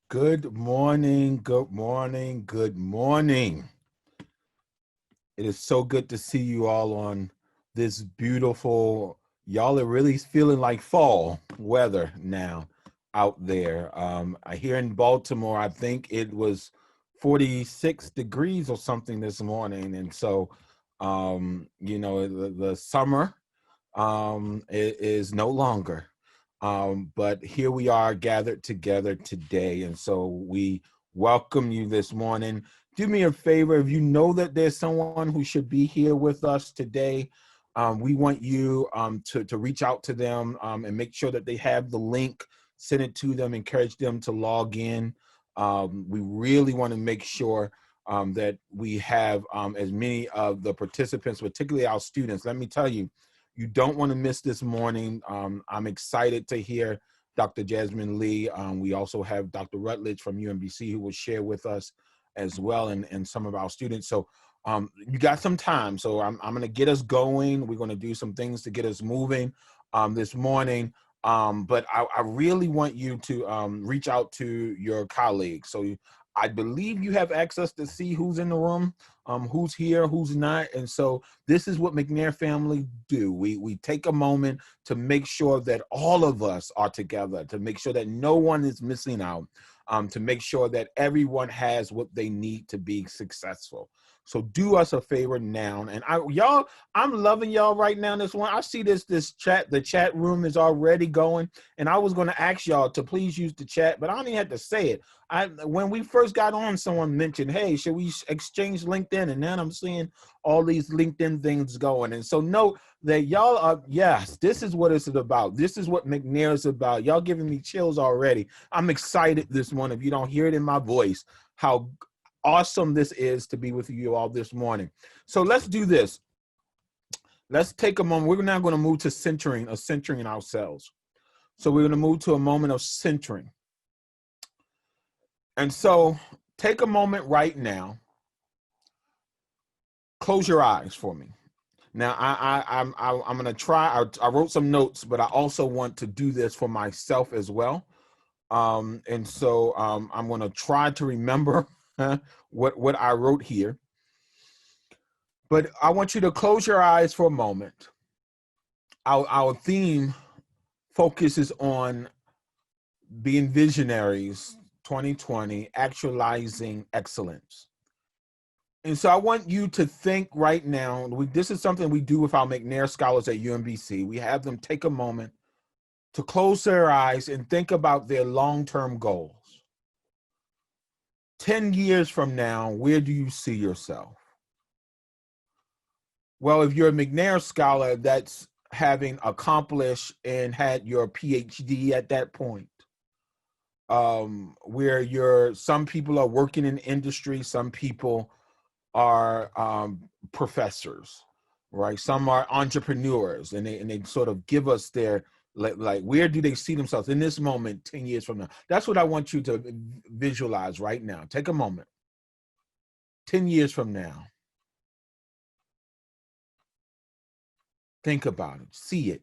Good morning, good morning, good morning. It is so good to see you all on this beautiful, y'all are really feeling like fall weather now out there. Here in Baltimore, I think it was 46 degrees or something this morning. And so, the summer is no longer. But here we are gathered together today. And so we welcome you this morning. Do me a favor, if you know that there's someone who should be here with us today, we want you to reach out to them and make sure that they have the link, send it to them, encourage them to log in. We really want to make sure that we have as many of the participants, particularly our students. Let me tell you, you don't want to miss this morning. I'm excited to hear Dr. Jasmine Lee. We also have Dr. Rutledge from UMBC who will share with us as well, and some of our students. So you got some time. So I'm going to get us going. We're going to do some things to get us moving this morning. But I really want you to reach out to your colleagues. So I believe you have access to see who's in the room, who's here, who's not. And so this is what McNair family do. We take a moment to make sure that all of us are together, to make sure that no one is missing out, to make sure that everyone has what they need to be successful. So do us a favor now. And I'm loving y'all right now. This one, I see this chat, the chat room is already going. And I was going to ask y'all to please use the chat, but I don't even have to say it. When we first got on, someone mentioned, hey, should we exchange LinkedIn? And then I'm seeing all these LinkedIn things going. And so note that y'all are, yes, this is what it's about. This is what McNair is about. Y'all giving me chills already. I'm excited this morning. If you don't hear it in my voice, how awesome this is to be with you all this morning. So let's do this. Let's take a moment. We're now going to move to centering ourselves. So we're going to move to a moment of centering. And so take a moment right now. Close your eyes for me. Now, I'm going to try. I wrote some notes, but I also want to do this for myself as well. And so I'm going to try to remember what I wrote here. But I want you to close your eyes for a moment. Our theme focuses on being visionaries 2020, actualizing excellence. And so I want you to think right now, this is something we do with our McNair scholars at UMBC. We have them take a moment to close their eyes and think about their long-term goals. 10 years from now, where do you see yourself? Well, if you're a McNair scholar, that's having accomplished and had your PhD at that point. Where some people are working in industry, some people are professors, right? Some are entrepreneurs, and they sort of give us their like where do they see themselves in this moment 10 years from now. That's what I want you to visualize right now. Take a moment. 10 years from now, think about it, see it,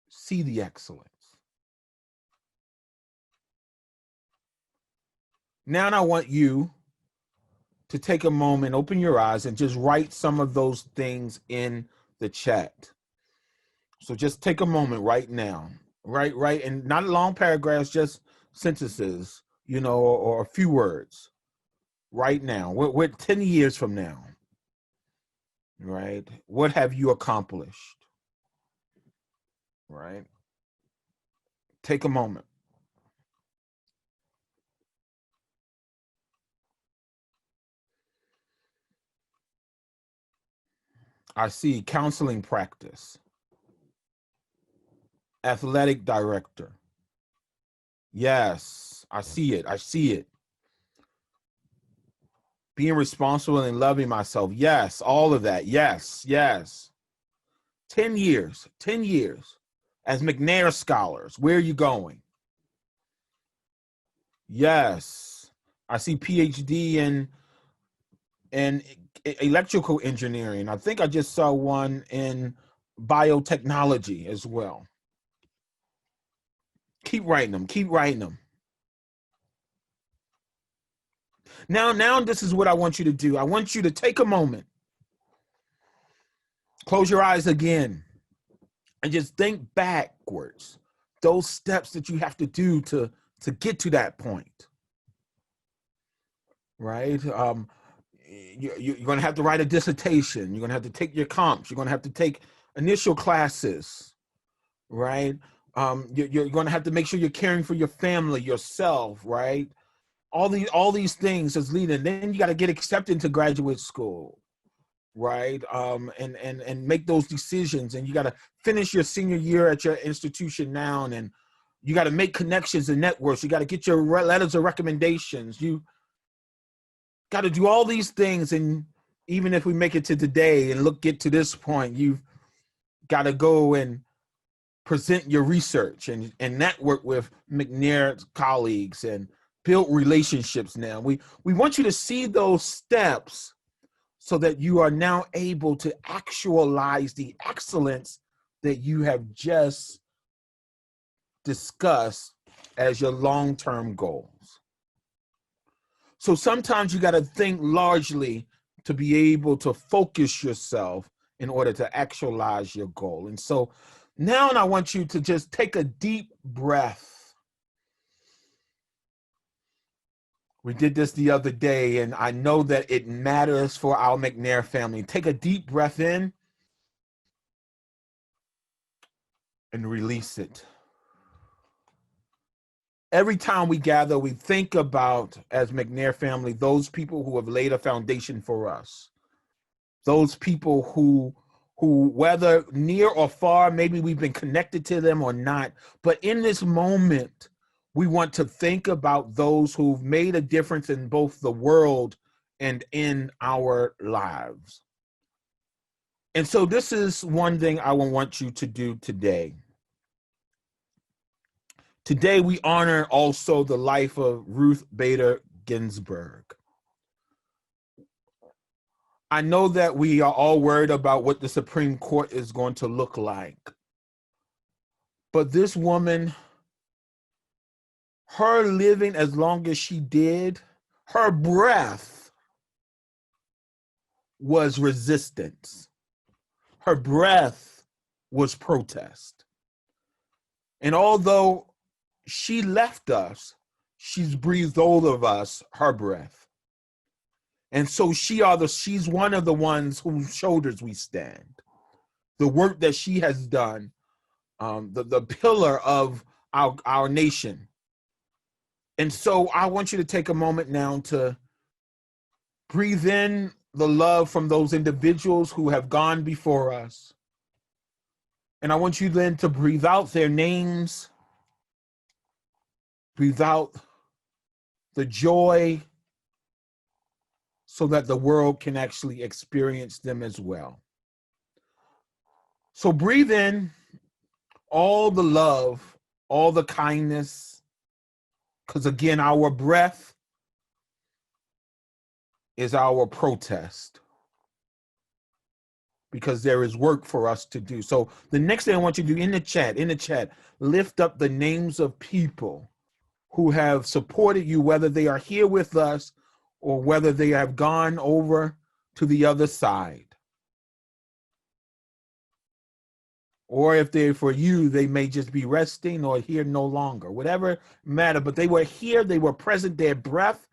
see the excellence. Now I want you to take a moment, open your eyes, and just write some of those things in the chat. So just take a moment right now, right, and not long paragraphs, just sentences, or a few words right now. We're 10 years from now, right? What have you accomplished, right? Take a moment. I see counseling practice, athletic director. Yes, I see it. I see it. Being responsible and loving myself. Yes, all of that. Yes, yes. 10 years, 10 years. As McNair scholars, where are you going? Yes, I see PhD in electrical engineering. I think I just saw one in biotechnology as well. Keep writing them. Keep writing them. Now this is what I want you to do. I want you to take a moment, close your eyes again, and just think backwards. Those steps that you have to do to get to that point, right? You're going to have to write a dissertation. You're going to have to take your comps. You're going to have to take initial classes, right? You're going to have to make sure you're caring for your family, yourself, right? All these things as leading. Then you got to get accepted into graduate school, right? And make those decisions. And you got to finish your senior year at your institution now, and you got to make connections and networks. You got to get your letters of recommendations. You got to do all these things. And even if we make it to today and get to this point, you've got to go and present your research and network with McNair colleagues and build relationships. Now we want you to see those steps so that you are now able to actualize the excellence that you have just discussed as your long-term goals. So sometimes you got to think largely to be able to focus yourself in order to actualize your goal. And so now I want you to just take a deep breath. We did this the other day, and I know that it matters for our McNair family. Take a deep breath in and release it. Every time we gather, we think about, as McNair family, those people who have laid a foundation for us. Those people who whether near or far, maybe we've been connected to them or not, but in this moment, we want to think about those who've made a difference in both the world and in our lives. And so this is one thing I want you to do today. Today, we honor also the life of Ruth Bader Ginsburg. I know that we are all worried about what the Supreme Court is going to look like. But this woman, her living as long as she did, her breath was resistance. Her breath was protest. And although she left us, she's breathed all of us her breath. And so she's one of the ones whose shoulders we stand. The work that she has done, the pillar of our nation. And so I want you to take a moment now to breathe in the love from those individuals who have gone before us. And I want you then to breathe out their names, breathe out the joy, so that the world can actually experience them as well. So breathe in all the love, all the kindness, because again, our breath is our protest, because there is work for us to do. So the next thing I want you to do in the chat, lift up the names of people who have supported you, whether they are here with us or whether they have gone over to the other side. Or if they're for you, they may just be resting or here no longer. Whatever matter, but they were here, they were present, their breath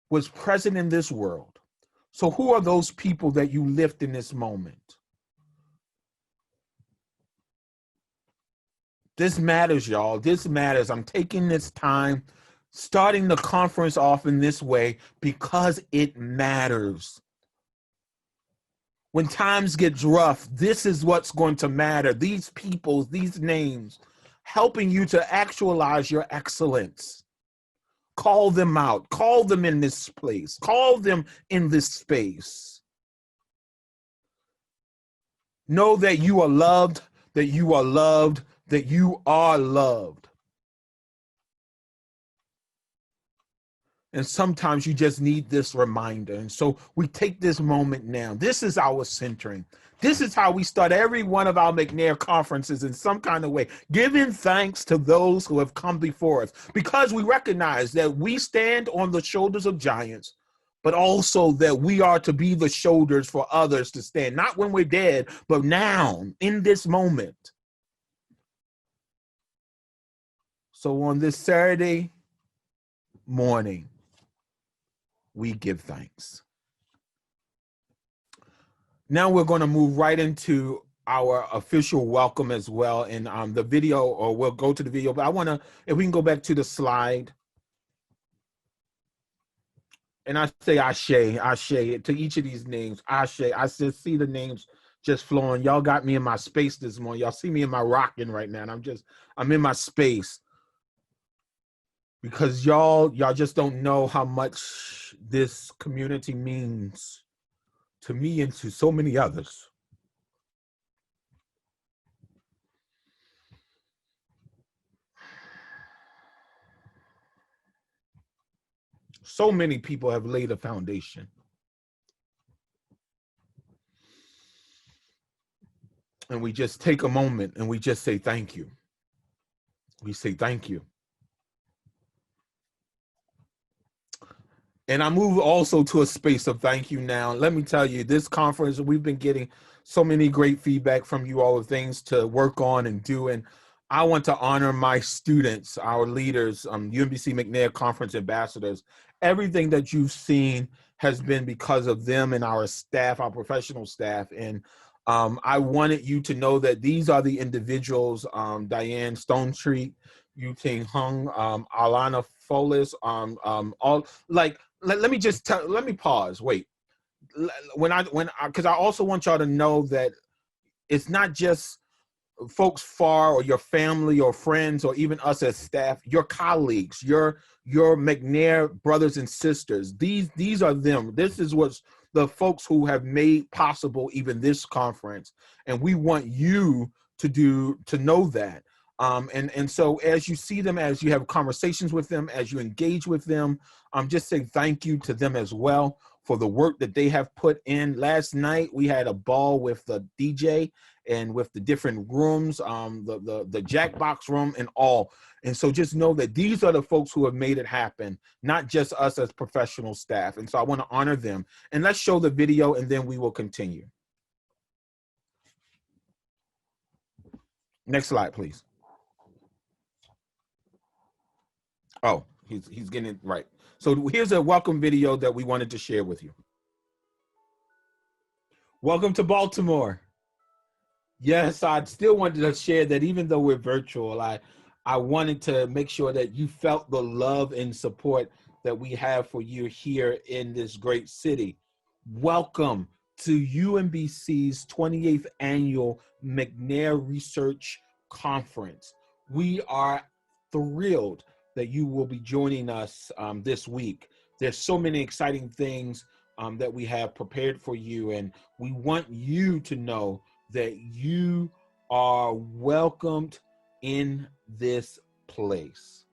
was present in this world. So who are those people that you lift in this moment? This matters, y'all. This matters. I'm taking this time, starting the conference off in this way because it matters. When times get rough, this is what's going to matter. These people, these names, helping you to actualize your excellence. Call them out. Call them in this place. Call them in this space. Know that you are loved, that you are loved, that you are loved. And sometimes you just need this reminder. And so we take this moment now. This is our centering. This is how we start every one of our McNair conferences in some kind of way, giving thanks to those who have come before us, because we recognize that we stand on the shoulders of giants, but also that we are to be the shoulders for others to stand, not when we're dead, but now in this moment. So on this Saturday morning, we give thanks. Now we're going to move right into our official welcome as well. And the video, or we'll go to the video, but I want to, if we can go back to the slide. And I say Ashe to each of these names. Ashe, I just see the names just flowing. Y'all got me in my space this morning. Y'all see me in my rocking right now. And I'm in my space. Because y'all just don't know how much this community means to me and to so many others. So many people have laid a foundation. And we just take a moment and we just say thank you. We say thank you. And I move also to a space of thank you now. Let me tell you, this conference, we've been getting so many great feedback from you all of things to work on and do. And I want to honor my students, our leaders, UMBC McNair conference ambassadors. Everything that you've seen has been because of them and our staff, our professional staff. And I wanted you to know that these are the individuals, Diane Stonestreet, Yu-Ting Hung, Alana Folis, all like, let me just tell, let me pause, wait. Because I also want y'all to know that it's not just folks far or your family or friends or even us as staff, your colleagues, your McNair brothers and sisters. These are them. This is what's the folks who have made possible even this conference. And we want you to know that. And so as you see them, as you have conversations with them, as you engage with them, just say thank you to them as well for the work that they have put in. Last night, we had a ball with the DJ and with the different rooms, the Jackbox room and all. And so just know that these are the folks who have made it happen, not just us as professional staff. And so I want to honor them. And let's show the video and then we will continue. Next slide, please. Oh, he's getting it right. So here's a welcome video that we wanted to share with you. Welcome to Baltimore. Yes, I still wanted to share that even though we're virtual, I wanted to make sure that you felt the love and support that we have for you here in this great city. Welcome to UMBC's 28th annual McNair Research Conference. We are thrilled that you will be joining us this week. There's so many exciting things that we have prepared for you, and we want you to know that you are welcomed in this place.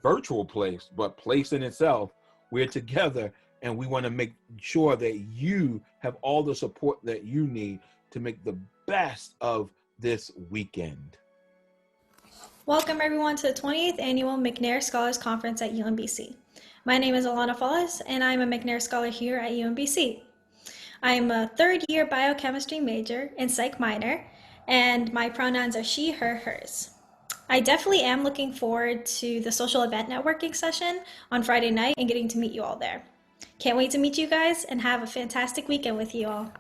Virtual place, but place in itself. We're together, and we want to make sure that you have all the support that you need to make the best of this weekend. Welcome everyone to the 28th Annual McNair Scholars Conference at UMBC. My name is Alana Follis, and I'm a McNair Scholar here at UMBC. I'm a third-year biochemistry major and psych minor, and my pronouns are she, her, hers. I definitely am looking forward to the social event networking session on Friday night and getting to meet you all there. Can't wait to meet you guys and have a fantastic weekend with you all.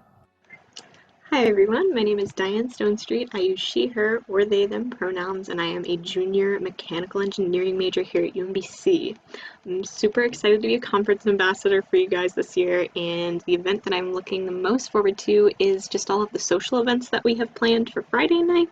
Hi everyone, my name is Diane Stonestreet. I use she, her, or they, them pronouns, and I am a junior mechanical engineering major here at UMBC. I'm super excited to be a conference ambassador for you guys this year, and the event that I'm looking the most forward to is just all of the social events that we have planned for Friday night,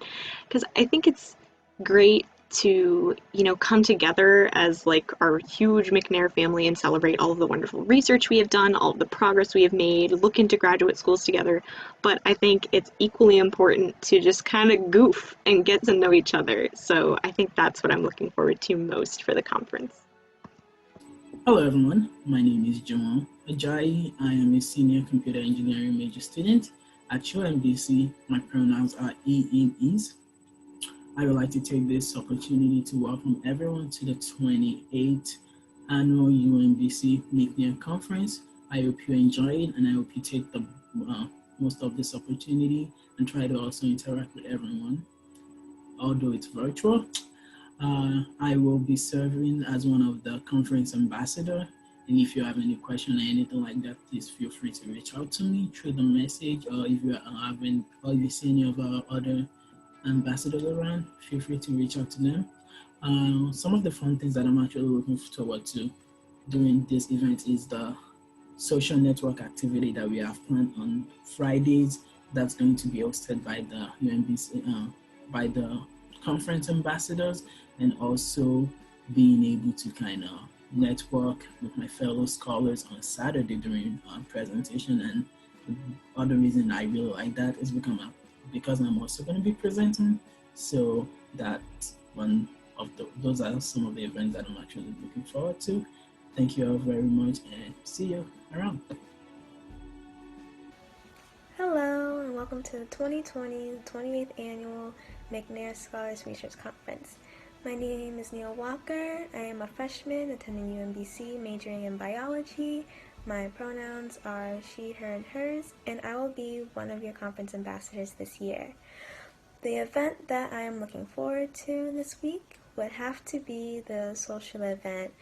because I think it's great to, come together as like our huge McNair family and celebrate all of the wonderful research we have done, all of the progress we have made, look into graduate schools together. But I think it's equally important to just kind of goof and get to know each other. So I think that's what I'm looking forward to most for the conference. Hello everyone, my name is Jamal Ajayi. I am a senior computer engineering major student at UMBC. My pronouns are he, him, his. I would like to take this opportunity to welcome everyone to the 28th annual UMBC McNair conference. I hope you enjoy it and I hope you take the most of this opportunity and try to also interact with everyone, although it's virtual. I will be serving as one of the conference ambassador. And if you have any question or anything like that, please feel free to reach out to me through the message, or if you haven't, or you see any of our other ambassadors around, feel free to reach out to them. Some of the fun things that I'm actually looking forward to during this event is the social network activity that we have planned on Fridays. That's going to be hosted by the UMBC, by the conference ambassadors, and also being able to kind of network with my fellow scholars on Saturday during presentation. And the other reason I really like that is because I'm also going to be presenting. So that's one of those are some of the events that I'm actually looking forward to. Thank you all very much and see you around. Hello and welcome to the 2020 28th Annual McNair Scholars Research Conference. My name is Neil Walker. I am a freshman attending UMBC majoring in biology. My pronouns are she, her, and hers, and I will be one of your conference ambassadors this year. The event that I am looking forward to this week would have to be the social event.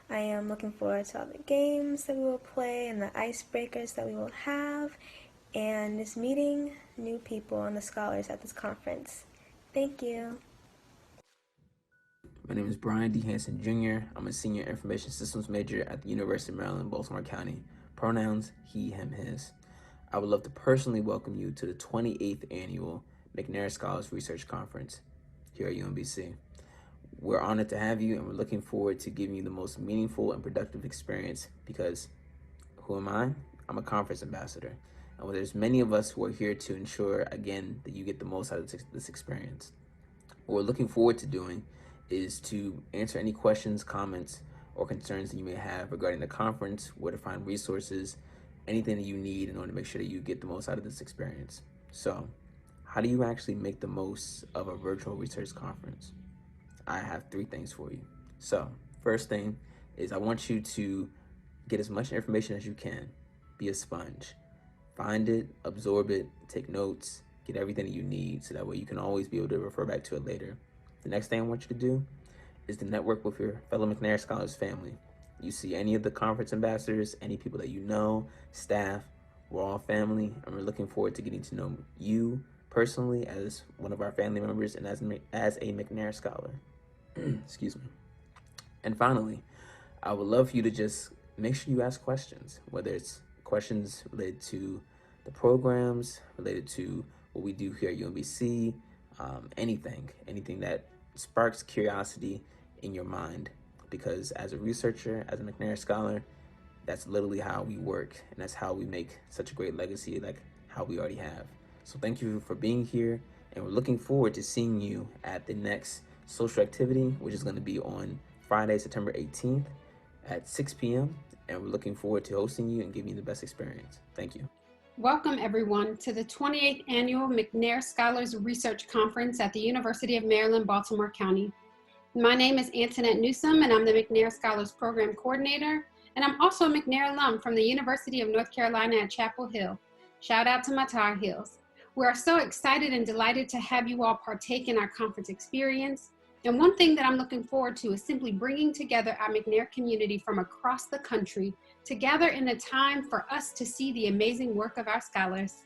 I am looking forward to all the games that we will play and the icebreakers that we will have, and is meeting new people and the scholars at this conference. Thank you. My name is Brian D. Hanson Jr. I'm a senior information systems major at the University of Maryland, Baltimore County. Pronouns, he, him, his. I would love to personally welcome you to the 28th annual McNair Scholars Research Conference here at UMBC. We're honored to have you, and we're looking forward to giving you the most meaningful and productive experience because who am I? I'm a conference ambassador. And there's many of us who are here to ensure, again, that you get the most out of this experience. What we're looking forward to doing is to answer any questions, comments, or concerns that you may have regarding the conference, where to find resources, anything that you need in order to make sure that you get the most out of this experience. So, how do you actually make the most of a virtual research conference? I have 3 things for you. So, first thing is I want you to get as much information as you can. Be a sponge. Find it, absorb it, take notes, get everything that you need so that way you can always be able to refer back to it later. The next thing I want you to do is to network with your fellow McNair Scholars family. You see any of the conference ambassadors, any people that you know, staff, we're all family, and we're looking forward to getting to know you personally as one of our family members and as a McNair Scholar. Excuse me. And finally, I would love for you to just make sure you ask questions, whether it's questions related to the programs, related to what we do here at UMBC, anything that sparks curiosity in your mind. Because as a researcher, as a McNair Scholar, that's literally how we work, and that's how we make such a great legacy, like how we already have. So thank you for being here, and we're looking forward to seeing you at the next social activity, which is going to be on Friday, September 18th at 6 p.m. And we're looking forward to hosting you and giving you the best experience. Thank you. Welcome everyone to the 28th Annual McNair Scholars Research Conference at the University of Maryland, Baltimore County. My name is Antoinette Newsom, and I'm the McNair Scholars Program Coordinator, and I'm also a McNair alum from the University of North Carolina at Chapel Hill. Shout out to my Tar Heels. We are so excited and delighted to have you all partake in our conference experience. And one thing that I'm looking forward to is simply bringing together our McNair community from across the country to gather in a time for us to see the amazing work of our scholars.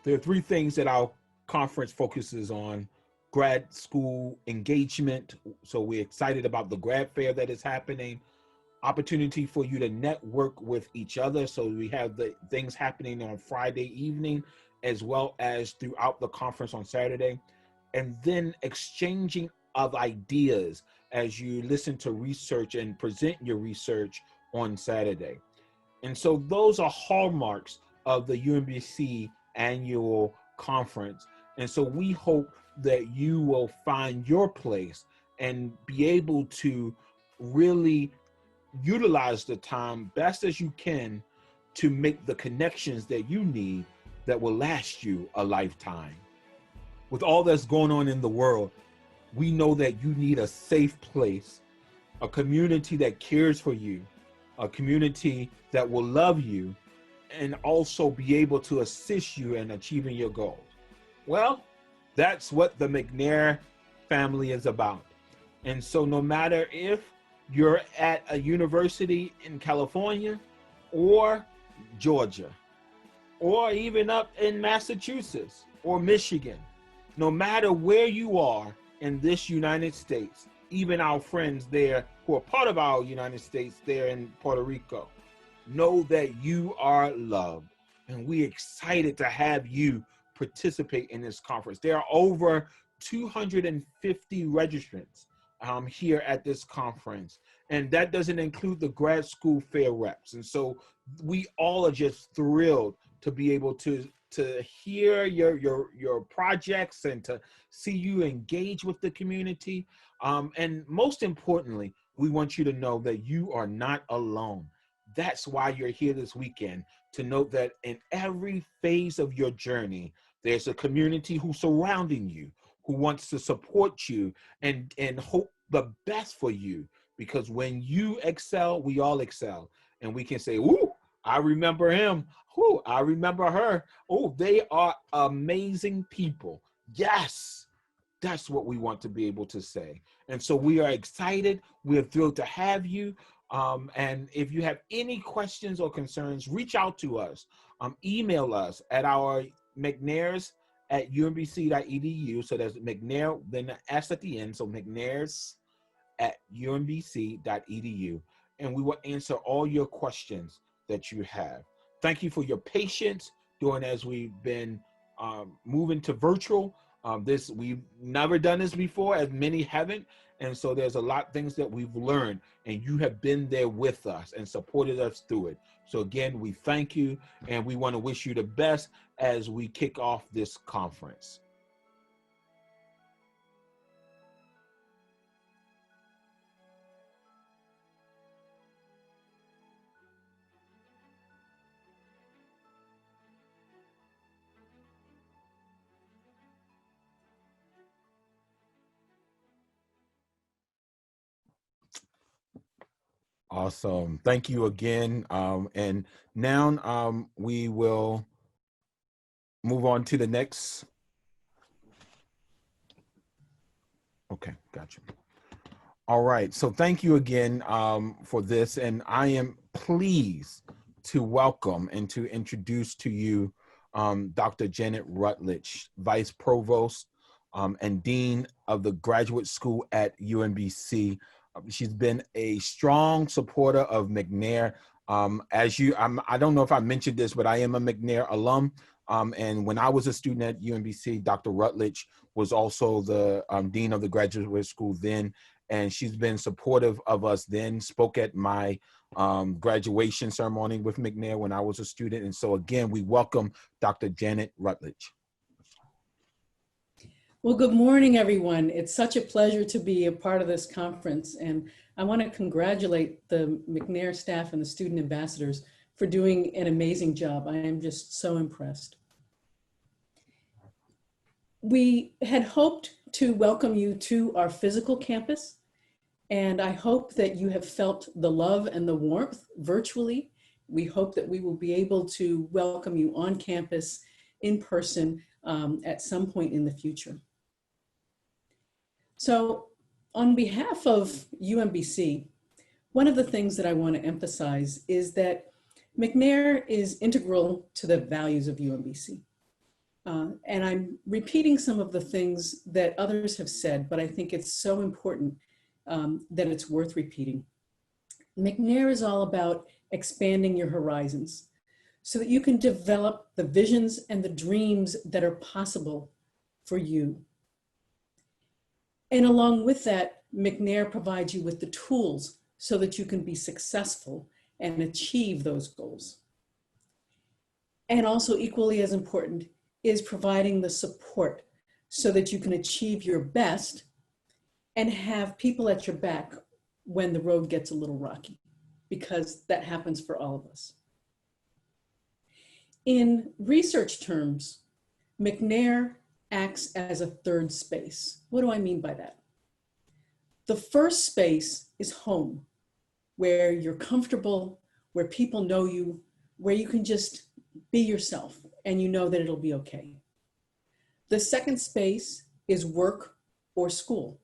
There are 3 things that our conference focuses on: grad school engagement. So we're excited about the grad fair that is happening, opportunity for you to network with each other. So we have the things happening on Friday evening, as well as throughout the conference on Saturday. And then exchanging of ideas as you listen to research and present your research on Saturday. And so those are hallmarks of the UMBC annual conference. And so we hope that you will find your place and be able to really utilize the time best as you can to make the connections that you need that will last you a lifetime. With all that's going on in the world, we know that you need a safe place, a community that cares for you, a community that will love you, and also be able to assist you in achieving your goals. Well, that's what the McNair family is about. And so no matter if you're at a university in California or Georgia, or even up in Massachusetts or Michigan, no matter where you are in this United States, even our friends there who are part of our United States there in Puerto Rico, know that you are loved. And we're excited to have you participate in this conference. There are over 250 registrants here at this conference. And that doesn't include the grad school fair reps. And so we all are just thrilled to be able to hear your projects and to see you engage with the community. And most importantly, we want you to know that you are not alone. That's why you're here this weekend, to note that in every phase of your journey, there's a community who's surrounding you, who wants to support you and hope the best for you. Because when you excel, we all excel. And we can say, ooh, I remember him. Ooh, I remember her. Oh, they are amazing people. Yes, that's what we want to be able to say. And so we are excited. We're thrilled to have you. And if you have any questions or concerns, reach out to us. Email us at our McNairs@umbc.edu. So there's McNair, then the S at the end. So McNairs@umbc.edu. And we will answer all your questions that you have. Thank you for your patience during as we've been moving to virtual. We've never done this before, as many haven't. And so there's a lot of things that we've learned, and you have been there with us and supported us through it. So again, we thank you, and we want to wish you the best as we kick off this conference. Awesome. Thank you again. And now we will move on to the next. Okay, gotcha. All right. So thank you again for this. And I am pleased to welcome and to introduce to you Dr. Janet Rutledge, Vice Provost and Dean of the Graduate School at UMBC. She's been a strong supporter of McNair. I don't know if I mentioned this, but I am a McNair alum. And when I was a student at UMBC, Dr. Rutledge was also the Dean of the Graduate School then. And she's been supportive of us then, spoke at my graduation ceremony with McNair when I was a student. And so again, we welcome Dr. Janet Rutledge. Well, good morning, everyone. It's such a pleasure to be a part of this conference. And I want to congratulate the McNair staff and the student ambassadors for doing an amazing job. I am just so impressed. We had hoped to welcome you to our physical campus, and I hope that you have felt the love and the warmth virtually. We hope that we will be able to welcome you on campus in person at some point in the future. So on behalf of UMBC, one of the things that I want to emphasize is that McNair is integral to the values of UMBC. And I'm repeating some of the things that others have said, but I think it's so important that it's worth repeating. McNair is all about expanding your horizons so that you can develop the visions and the dreams that are possible for you. And along with that, McNair provides you with the tools so that you can be successful and achieve those goals. And also equally as important is providing the support so that you can achieve your best and have people at your back when the road gets a little rocky. because that happens for all of us. In research terms, McNair acts as a third space. What do I mean by that? The first space is home, where you're comfortable, where people know you, where you can just be yourself and you know that it'll be okay. The second space is work or school.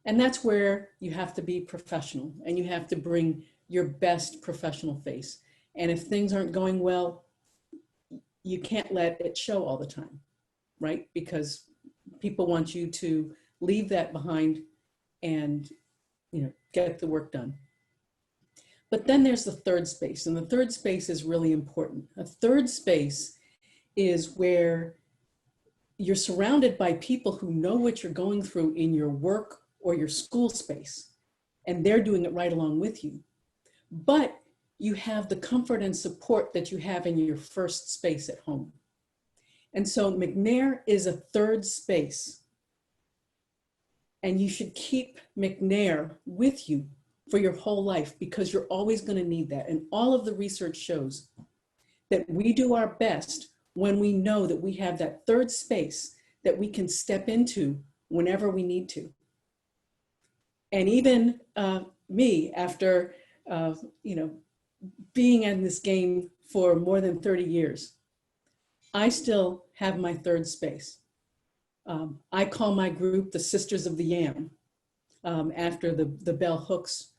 And that's where you have to be professional and you have to bring your best professional face. And if things aren't going well, you can't let it show all the time, right? Because people want you to leave that behind and, you know, get the work done. But then there's the third space, and the third space is really important. A third space is where you're surrounded by people who know what you're going through in your work or your school space, and they're doing it right along with you. But you have the comfort and support that you have in your first space at home. And so McNair is a third space, and you should keep McNair with you for your whole life, because you're always going to need that. And all of the research shows that we do our best when we know that we have that third space that we can step into whenever we need to. And even me, after being in this game for more than 30 years, I still have my third space. I call my group the Sisters of the Yam, after the Bell Hooks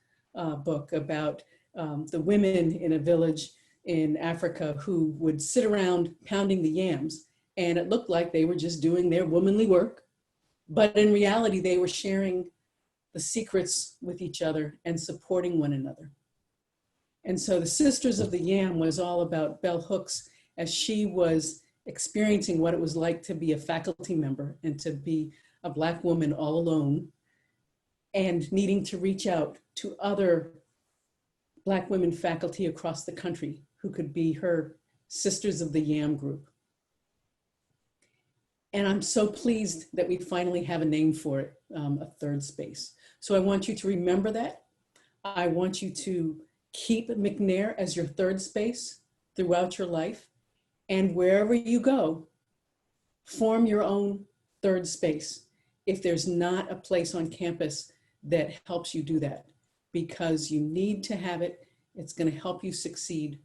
book about the women in a village in Africa who would sit around pounding the yams, and it looked like they were just doing their womanly work, but in reality they were sharing the secrets with each other and supporting one another. And so the Sisters of the Yam was all about Bell Hooks as she was experiencing what it was like to be a faculty member and to be a Black woman all alone, and needing to reach out to other Black women faculty across the country who could be her Sisters of the Yam group. And I'm so pleased that we finally have a name for it, a third space. So I want you to remember that. I want you to keep McNair as your third space throughout your life. And wherever you go, form your own third space if there's not a place on campus that helps you do that, because you need to have it. It's going to help you succeed.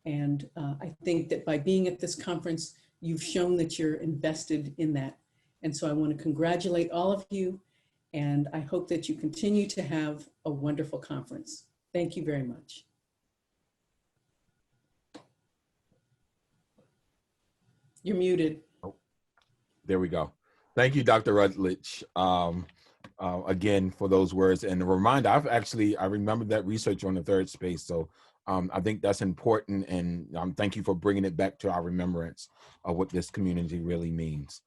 And I think that by being at this conference, you've shown that you're invested in that. And so I want to congratulate all of you, and I hope that you continue to have a wonderful conference. Thank you very much. You're muted. Oh, there we go. Thank you, Dr. Rutledge. Again, for those words and a reminder. I remember that research on the third space, so I think that's important, and thank you for bringing it back to our remembrance of what this community really means.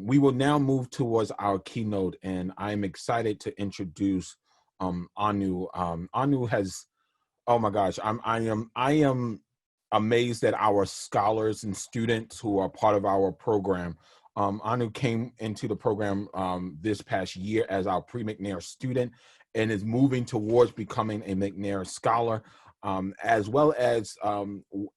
We will now move towards our keynote, and I'm excited to introduce Anu. Anu has, oh my gosh, I am amazed at our scholars and students who are part of our program. Anu came into the program this past year as our pre-McNair student and is moving towards becoming a McNair scholar, as well as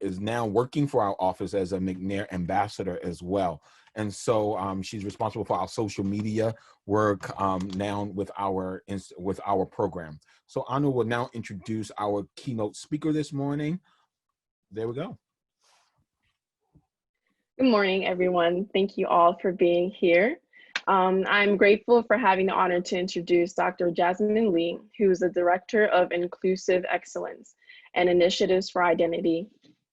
is now working for our office as a McNair ambassador as well. And so she's responsible for our social media work now with our program. So Anu will now introduce our keynote speaker this morning. There we go. Good morning, everyone. Thank you all for being here. I'm grateful for having the honor to introduce Dr. Jasmine Lee, who is the Director of Inclusive Excellence and Initiatives for Identity,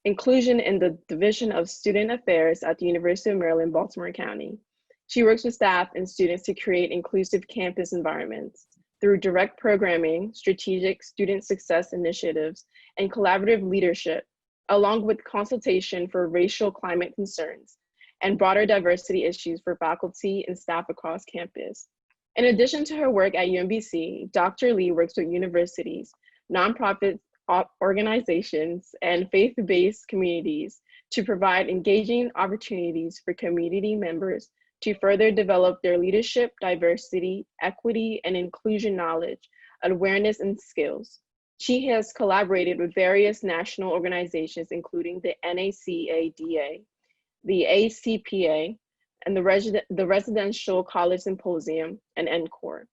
Inclusion in the Division of Student Affairs at the University of Maryland, Baltimore County. She works with staff and students to create inclusive campus environments through direct programming, strategic student success initiatives, and collaborative leadership, along with consultation for racial climate concerns and broader diversity issues for faculty and staff across campus. In addition to her work at UMBC, Dr. Lee works with universities, nonprofit organizations, and faith-based communities to provide engaging opportunities for community members to further develop their leadership, diversity, equity, and inclusion knowledge, awareness, and skills. She has collaborated with various national organizations, including the NACADA, the ACPA, and the Residential College Symposium and NCORE.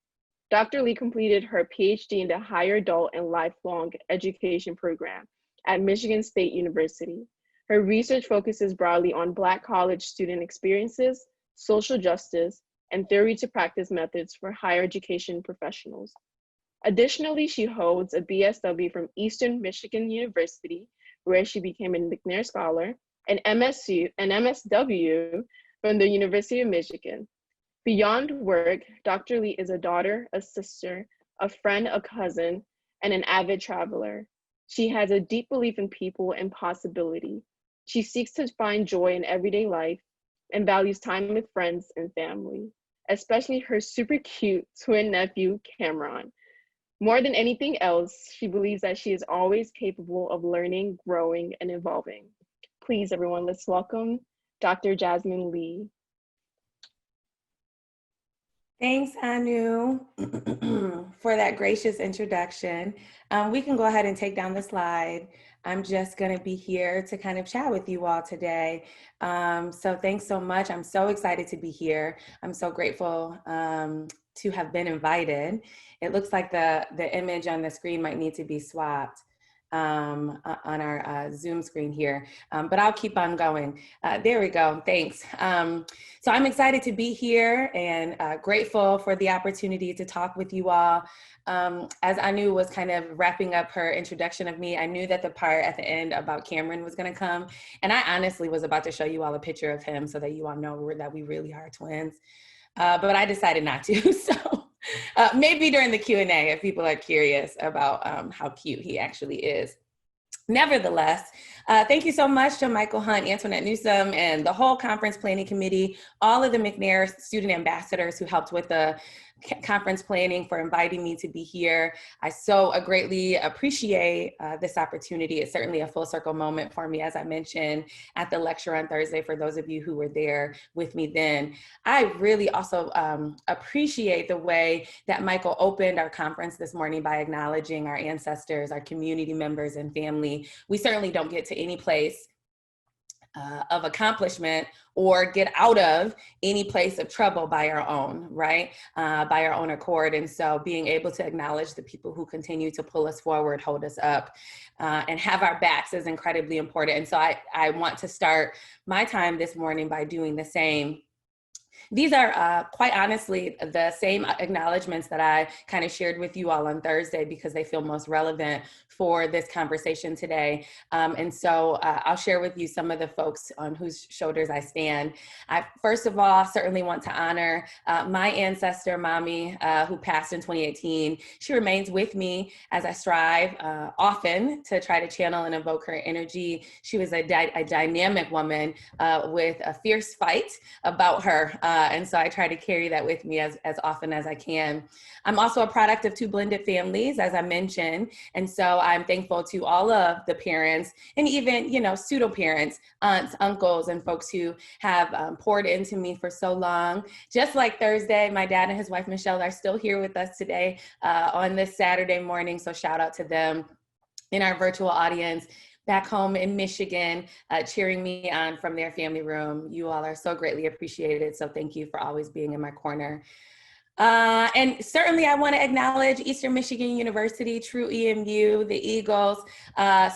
Dr. Lee completed her PhD in the Higher Adult and Lifelong Education program at Michigan State University. Her research focuses broadly on Black college student experiences, social justice, and theory to practice methods for higher education professionals. Additionally, she holds a BSW from Eastern Michigan University, where she became a McNair Scholar, an MSW from the University of Michigan. Beyond work, Dr. Lee is a daughter, a sister, a friend, a cousin, and an avid traveler. She has a deep belief in people and possibility. She seeks to find joy in everyday life and values time with friends and family, especially her super cute twin nephew, Cameron. More than anything else, she believes that she is always capable of learning, growing, and evolving. Please, everyone, let's welcome Dr. Jasmine Lee. Thanks, Anu, for that gracious introduction. We can go ahead and take down the slide. I'm just going to be here to kind of chat with you all today. So thanks so much. I'm so excited to be here. I'm so grateful to have been invited. It looks like the image on the screen might need to be swapped on our Zoom screen here, but I'll keep on going. There we go, thanks. So I'm excited to be here and grateful for the opportunity to talk with you all. As Anu was kind of wrapping up her introduction of me, I knew that the part at the end about Cameron was gonna come, and I honestly was about to show you all a picture of him so that you all know that we really are twins, but I decided not to, so. Maybe during the Q&A if people are curious about how cute he actually is. Nevertheless, thank you so much to Michael Hunt, Antoinette Newsom, and the whole conference planning committee, all of the McNair student ambassadors who helped with the conference planning for inviting me to be here. I so greatly appreciate this opportunity. It's certainly a full circle moment for me, as I mentioned at the lecture on Thursday, for those of you who were there with me then. I really also appreciate the way that Michael opened our conference this morning by acknowledging our ancestors, our community members and family. We certainly don't get to any place of accomplishment or get out of any place of trouble by our own, right? By our own accord. And so being able to acknowledge the people who continue to pull us forward, hold us up, and have our backs is incredibly important. And so I want to start my time this morning by doing the same. These are quite honestly the same acknowledgements that I kind of shared with you all on Thursday because they feel most relevant for this conversation today. And so I'll share with you some of the folks on whose shoulders I stand. I, first of all, certainly want to honor my ancestor, Mommy, who passed in 2018. She remains with me as I strive often to try to channel and invoke her energy. She was a dynamic woman with a fierce fight about her. And so I try to carry that with me as often as I can. I'm also a product of two blended families, as I mentioned. And so I'm thankful to all of the parents and even, pseudo parents, aunts, uncles, and folks who have poured into me for so long. Just like Thursday, my dad and his wife, Michelle, are still here with us today on this Saturday morning. So shout out to them in our virtual audience back home in Michigan, cheering me on from their family room. You all are so greatly appreciated. So thank you for always being in my corner. And certainly I want to acknowledge Eastern Michigan University, True EMU, the Eagles.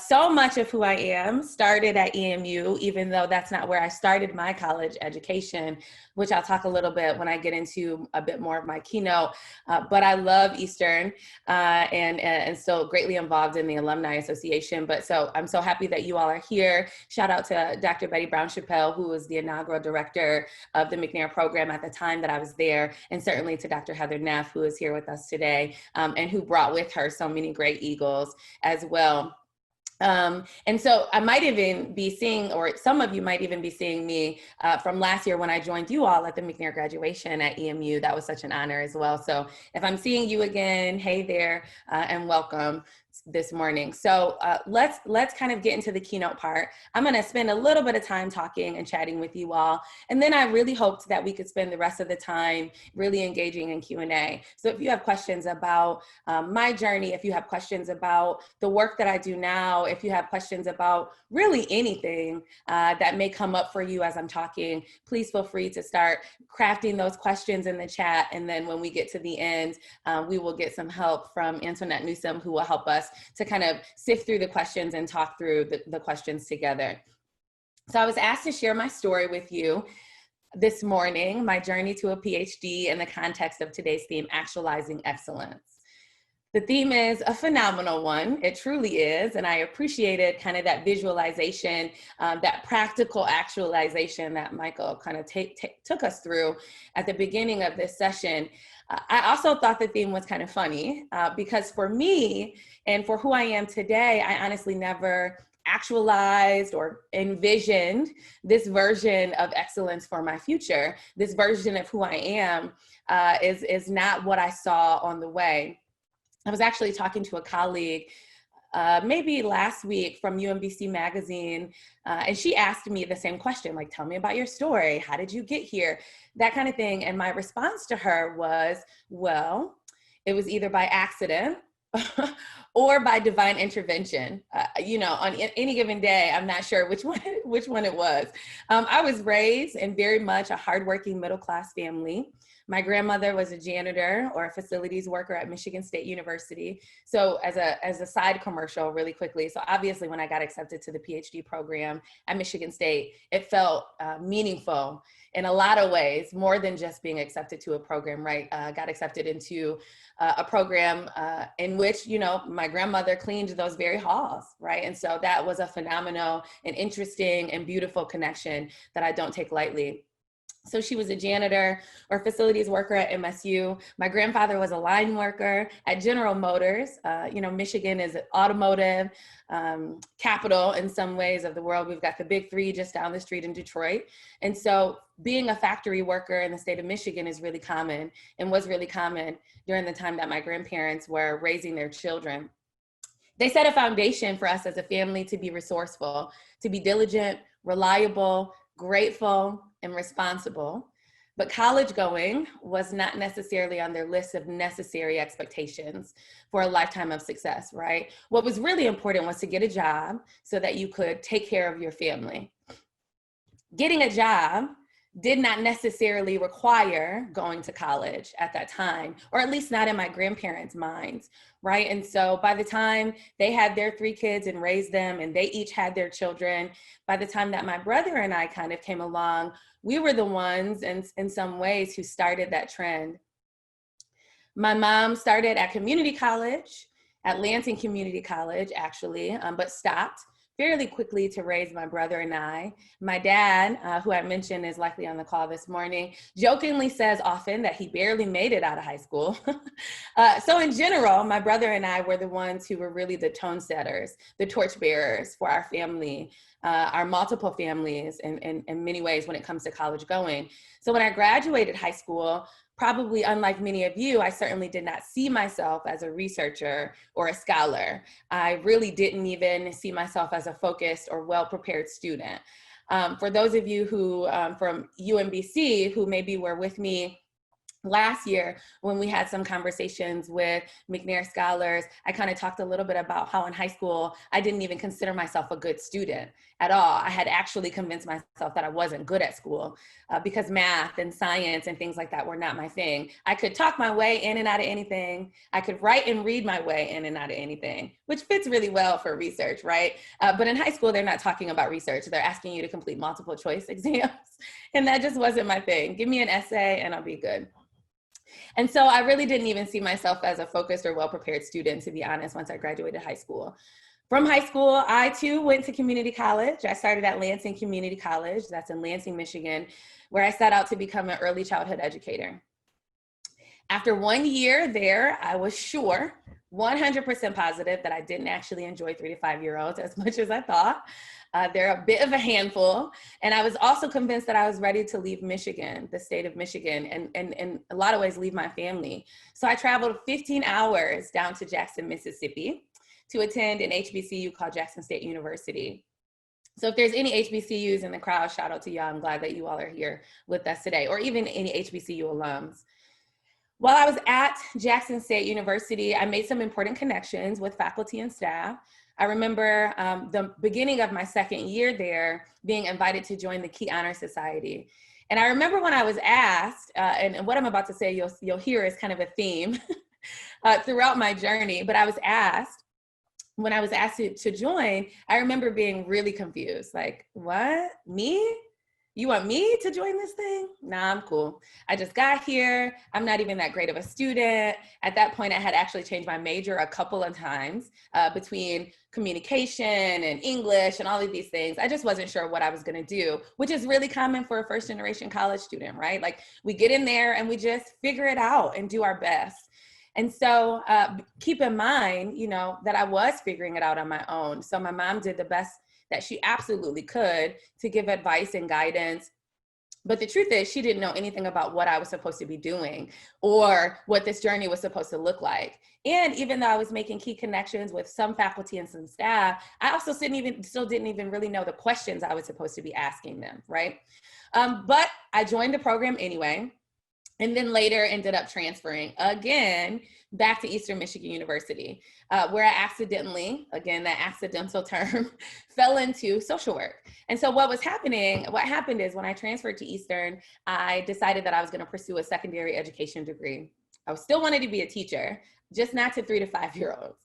So much of who I am started at EMU, even though that's not where I started my college education, which I'll talk a little bit when I get into a bit more of my keynote. But I love Eastern and still greatly involved in the Alumni Association. But so I'm so happy that you all are here. Shout out to Dr. Betty Brown-Chappelle, who was the inaugural director of the McNair program at the time that I was there, and certainly to Dr. Heather Neff, who is here with us today, and who brought with her so many great Eagles as well. And so I might even be seeing, or some of you might even be seeing me from last year when I joined you all at the McNair graduation at EMU. That was such an honor as well. So if I'm seeing you again, hey there, and welcome this morning. So let's kind of get into the keynote part. I'm going to spend a little bit of time talking and chatting with you all. And then I really hoped that we could spend the rest of the time really engaging in Q&A. So if you have questions about my journey, if you have questions about the work that I do now, if you have questions about really anything that may come up for you as I'm talking, please feel free to start crafting those questions in the chat. And then when we get to the end, we will get some help from Antoinette Newsome, who will help us to kind of sift through the questions and talk through the questions together. So I was asked to share my story with you this morning, my journey to a PhD in the context of today's theme, actualizing excellence. The theme is a phenomenal one. It truly is. And I appreciated kind of that visualization, that practical actualization that Michael kind of took us through at the beginning of this session. I also thought the theme was kind of funny because for me and for who I am today, I honestly never actualized or envisioned this version of excellence for my future. This version of who I am is not what I saw on the way. I was actually talking to a colleague maybe last week from UMBC magazine, and she asked me the same question, like, tell me about your story. How did you get here? That kind of thing. And my response to her was, well, it was either by accident or by divine intervention. You know, on any given day, I'm not sure which one it was. I was raised in very much a hardworking middle-class family. My grandmother was a janitor or a facilities worker at Michigan State University. So as a side commercial really quickly, so obviously when I got accepted to the PhD program at Michigan State, it felt meaningful in a lot of ways, more than just being accepted to a program, right? Got accepted into a program in which, you know, my grandmother cleaned those very halls, right? And so that was a phenomenal and interesting and beautiful connection that I don't take lightly. So she was a janitor or facilities worker at MSU. My grandfather was a line worker at General Motors. You know, Michigan is an automotive capital in some ways of the world. We've got the big three just down the street in Detroit. And so being a factory worker in the state of Michigan is really common and was really common during the time that my grandparents were raising their children. They set a foundation for us as a family to be resourceful, to be diligent, reliable, grateful, and responsible. But college going was not necessarily on their list of necessary expectations for a lifetime of success, right? What was really important was to get a job so that you could take care of your family. Getting a job did not necessarily require going to college at that time, or at least not in my grandparents' minds, right? And so by the time they had their 3 kids and raised them, and they each had their children, by the time that my brother and I kind of came along, we were the ones in some ways who started that trend. My mom started at community college, at Lansing Community College, actually, but stopped fairly quickly to raise my brother and I. My dad, who I mentioned is likely on the call this morning, jokingly says often that he barely made it out of high school. So in general, my brother and I were the ones who were really the tone setters, the torch bearers for our family, our multiple families in many ways when it comes to college going. So when I graduated high school, probably unlike many of you, I certainly did not see myself as a researcher or a scholar. I really didn't even see myself as a focused or well-prepared student. For those of you who from UMBC who maybe were with me last year when we had some conversations with McNair scholars, I kind of talked a little bit about how in high school, I didn't even consider myself a good student at all. I had actually convinced myself that I wasn't good at school because math and science and things like that were not my thing. I could talk my way in and out of anything. I could write and read my way in and out of anything, which fits really well for research, right? But in high school, they're not talking about research. They're asking you to complete multiple choice exams. And that just wasn't my thing. Give me an essay and I'll be good. And so I really didn't even see myself as a focused or well-prepared student, to be honest, once I graduated high school. From high school, I too went to community college. I started at Lansing Community College, that's in Lansing, Michigan, where I set out to become an early childhood educator. After 1 year there, I was sure, 100% positive that I didn't actually enjoy 3 to 5-year-olds as much as I thought. They're a bit of a handful. And I was also convinced that I was ready to leave Michigan, the state of Michigan, and in a lot of ways leave my family. So I traveled 15 hours down to Jackson, Mississippi to attend an HBCU called Jackson State University. So if there's any HBCUs in the crowd, shout out to y'all. I'm glad that you all are here with us today, or even any HBCU alums. While I was at Jackson State University, I made some important connections with faculty and staff. I remember the beginning of my second year there being invited to join the Key Honor Society. And I remember when I was asked, and what I'm about to say you'll hear is kind of a theme throughout my journey, but when I was asked to join, I remember being really confused. Like, what? Me? You want me to join this thing? Nah, I'm cool. I just got here. I'm not even that great of a student. At that point, I had actually changed my major a couple of times between communication and English and all of these things. I just wasn't sure what I was going to do, which is really common for a first generation college student, right? Like, we get in there and we just figure it out and do our best. And so keep in mind, you know, that I was figuring it out on my own. So my mom did the best that she absolutely could to give advice and guidance. But the truth is, she didn't know anything about what I was supposed to be doing or what this journey was supposed to look like. And even though I was making key connections with some faculty and some staff, I also still didn't even really know the questions I was supposed to be asking them, right? But I joined the program anyway. And then later ended up transferring again back to Eastern Michigan University, where I accidentally, again, that accidental term, fell into social work. And so what happened is when I transferred to Eastern, I decided that I was gonna pursue a secondary education degree. I still wanted to be a teacher, just not to 3 to 5 year olds.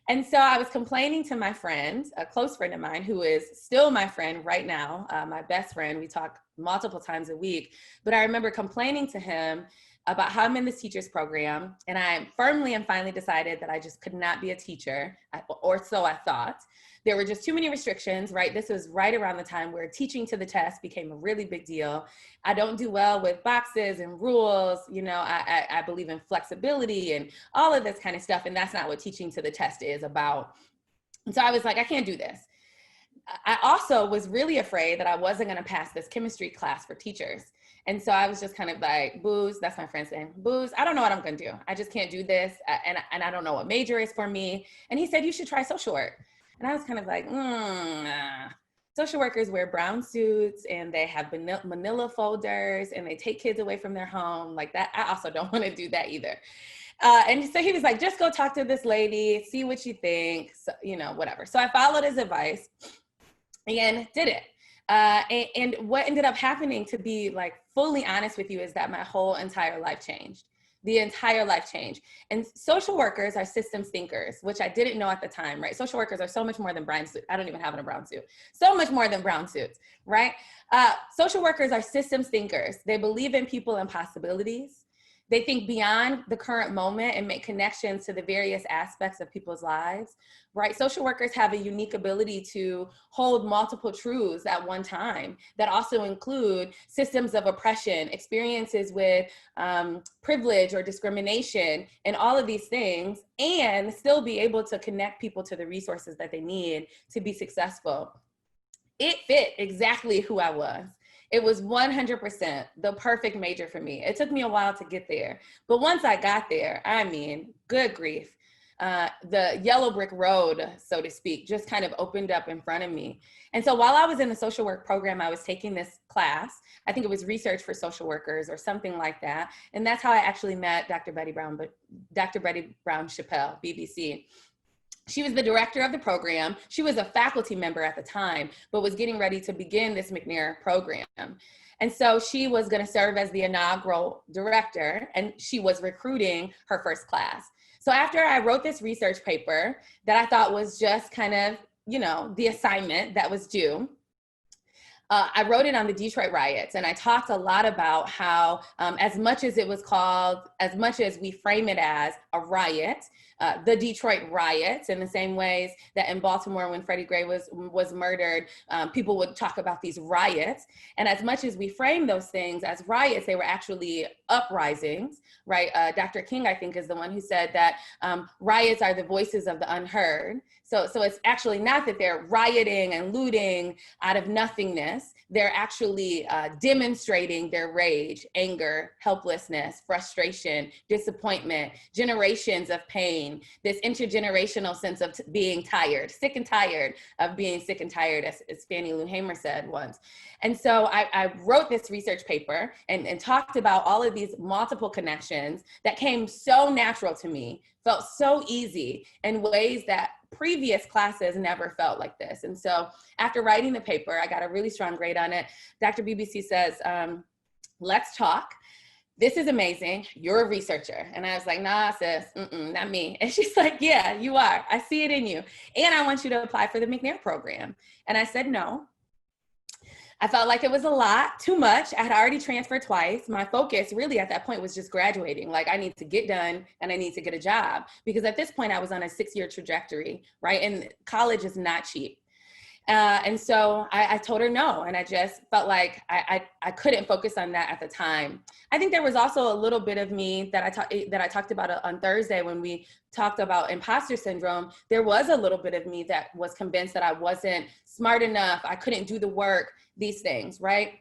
And so I was complaining to my friend, a close friend of mine, who is still my friend right now, my best friend. We talk multiple times a week, but I remember complaining to him about how I'm in this teacher's program, and I firmly and finally decided that I just could not be a teacher, or so I thought. There were just too many restrictions, right? This was right around the time where teaching to the test became a really big deal. I don't do well with boxes and rules. You know, I believe in flexibility and all of this kind of stuff, and that's not what teaching to the test is about. And so I was like, I can't do this. I also was really afraid that I wasn't going to pass this chemistry class for teachers. And so I was just kind of like, booze, that's my friend saying, booze, I don't know what I'm going to do. I just can't do this. And I don't know what major is for me. And he said, you should try social work. And I was kind of like, nah. Social workers wear brown suits and they have manila folders and they take kids away from their home like that. I also don't want to do that either. And so he was like, just go talk to this lady, see what she thinks, you know, whatever. So I followed his advice and did it. And what ended up happening, to be like fully honest with you, is that my whole entire life changed. The entire life changed. And social workers are systems thinkers, which I didn't know at the time, right? Social workers are so much more than brown suits. I don't even have a brown suit. So much more than brown suits, right? Social workers are systems thinkers. They believe in people and possibilities. They think beyond the current moment and make connections to the various aspects of people's lives, right? Social workers have a unique ability to hold multiple truths at one time that also include systems of oppression, experiences with privilege or discrimination, and all of these things, and still be able to connect people to the resources that they need to be successful. It fit exactly who I was. It was 100% the perfect major for me. It took me a while to get there. But once I got there, I mean, good grief. The yellow brick road, so to speak, just kind of opened up in front of me. And so while I was in the social work program, I was taking this class. I think it was research for social workers or something like that. And that's how I actually met Dr. Betty Brown Chappelle, BBC. She was the director of the program. She was a faculty member at the time, but was getting ready to begin this McNair program. And so she was going to serve as the inaugural director, and she was recruiting her first class. So after I wrote this research paper that I thought was just kind of, you know, the assignment that was due, I wrote it on the Detroit riots, and I talked a lot about how as much as we frame it as a riot, the Detroit riots, in the same ways that in Baltimore when Freddie Gray was murdered, people would talk about these riots. And as much as we frame those things as riots, they were actually uprisings, right? Dr. King, I think, is the one who said that riots are the voices of the unheard. So it's actually not that they're rioting and looting out of nothingness. They're actually demonstrating their rage, anger, helplessness, frustration, disappointment, generations of pain, belonging, this intergenerational sense of being tired, sick and tired of being sick and tired, as Fannie Lou Hamer said once. And so I wrote this research paper and talked about all of these multiple connections that came so natural to me, felt so easy in ways that previous classes never felt like this. And so after writing the paper, I got a really strong grade on it. Dr. BBC says, let's talk. This is amazing. You're a researcher. And I was like, nah, sis, not me. And she's like, yeah, you are. I see it in you. And I want you to apply for the McNair program. And I said, no. I felt like it was a lot, too much. I had already transferred twice. My focus really at that point was just graduating. Like, I need to get done and I need to get a job, because at this point I was on a 6-year trajectory, right? And college is not cheap. And so I told her no, and I just felt like I couldn't focus on that at the time. I think there was also a little bit of me that I talked about on Thursday when we talked about imposter syndrome. There was a little bit of me that was convinced that I wasn't smart enough, I couldn't do the work, these things, right?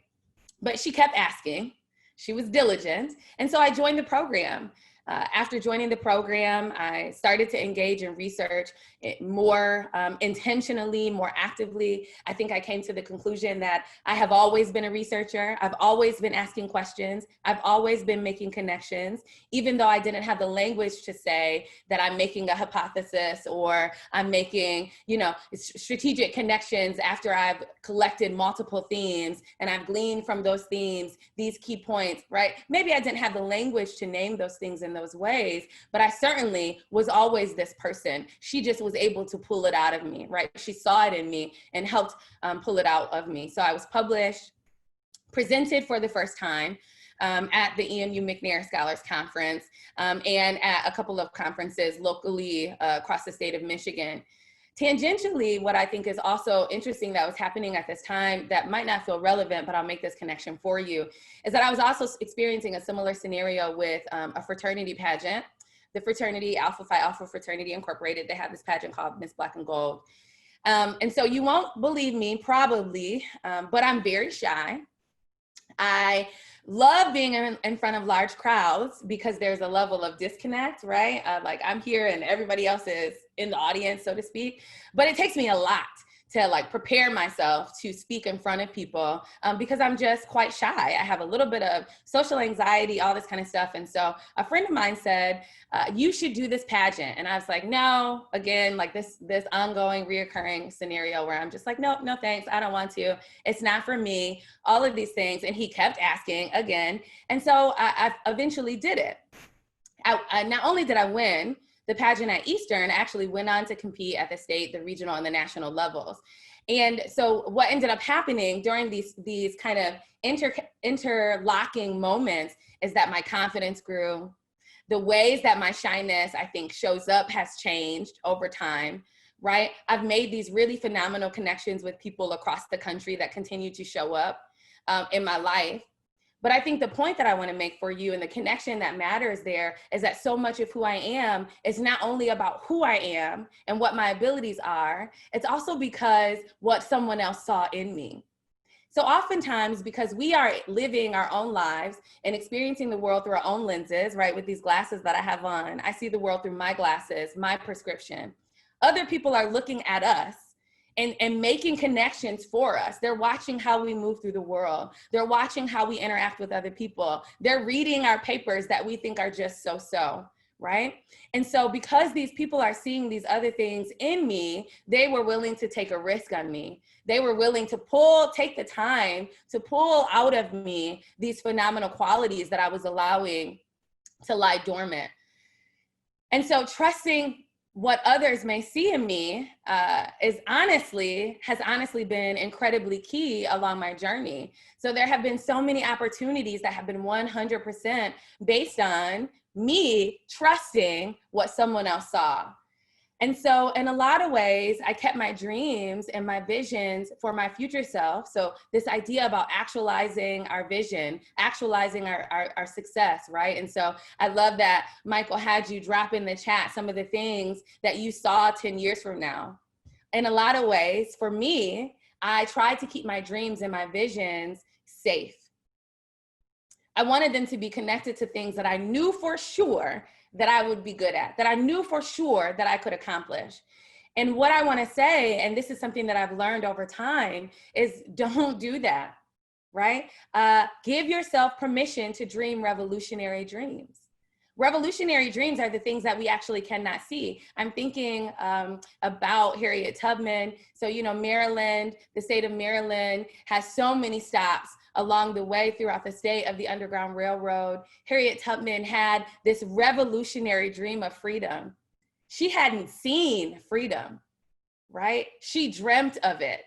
But she kept asking. She was diligent. And so I joined the program. After joining the program, I started to engage in research more intentionally, more actively. I think I came to the conclusion that I have always been a researcher. I've always been asking questions. I've always been making connections, even though I didn't have the language to say that I'm making a hypothesis or I'm making, strategic connections after I've collected multiple themes and I've gleaned from those themes these key points, right? Maybe I didn't have the language to name those things in those ways, but I certainly was always this person. She just was able to pull it out of me, right? She saw it in me and helped pull it out of me. So I was published, presented for the first time at the EMU McNair Scholars Conference and at a couple of conferences locally across the state of Michigan. Tangentially, what I think is also interesting that was happening at this time that might not feel relevant, but I'll make this connection for you, is that I was also experiencing a similar scenario with a fraternity pageant. The fraternity, Alpha Phi Alpha Fraternity Incorporated, they have this pageant called Miss Black and Gold. And so you won't believe me, probably, but I'm very shy. I love being in front of large crowds because there's a level of disconnect, right? Like, I'm here and everybody else is in the audience, so to speak. But it takes me a lot to prepare myself to speak in front of people because I'm just quite shy. I have a little bit of social anxiety, all this kind of stuff. And so a friend of mine said, you should do this pageant. And I was like, no, again, like this ongoing reoccurring scenario where I'm just like, no, thanks. I don't want to. It's not for me, all of these things. And he kept asking again. And so I eventually did it. I not only did I win the pageant at Eastern, I actually went on to compete at the state, the regional, and the national levels. And so what ended up happening during these kind of interlocking moments is that my confidence grew. The ways that my shyness, I think, shows up has changed over time, right? I've made these really phenomenal connections with people across the country that continue to show up in my life. But I think the point that I want to make for you and the connection that matters there is that so much of who I am is not only about who I am and what my abilities are, it's also because what someone else saw in me. So oftentimes, because we are living our own lives and experiencing the world through our own lenses, right, with these glasses that I have on, I see the world through my glasses, my prescription. Other people are looking at us and making connections for us. They're watching how we move through the world. They're watching how we interact with other people. They're reading our papers that we think are just so, right? And so because these people are seeing these other things in me, they were willing to take a risk on me. They were willing to take the time to pull out of me these phenomenal qualities that I was allowing to lie dormant. And so trusting what others may see in me has honestly been incredibly key along my journey. So there have been so many opportunities that have been 100% based on me trusting what someone else saw. And so in a lot of ways, I kept my dreams and my visions for my future self. So this idea about actualizing our vision, actualizing our success, right? And so I love that Michael had you drop in the chat some of the things that you saw 10 years from now. In a lot of ways, for me, I tried to keep my dreams and my visions safe. I wanted them to be connected to things that I knew for sure that I would be good at, that I knew for sure that I could accomplish. And what I want to say, and this is something that I've learned over time, is don't do that, right? Give yourself permission to dream revolutionary dreams. Revolutionary dreams are the things that we actually cannot see. I'm thinking about Harriet Tubman. So, you know, Maryland, the state of Maryland has so many stops along the way throughout the state of the Underground Railroad. Harriet Tubman had this revolutionary dream of freedom. She hadn't seen freedom, right? She dreamt of it.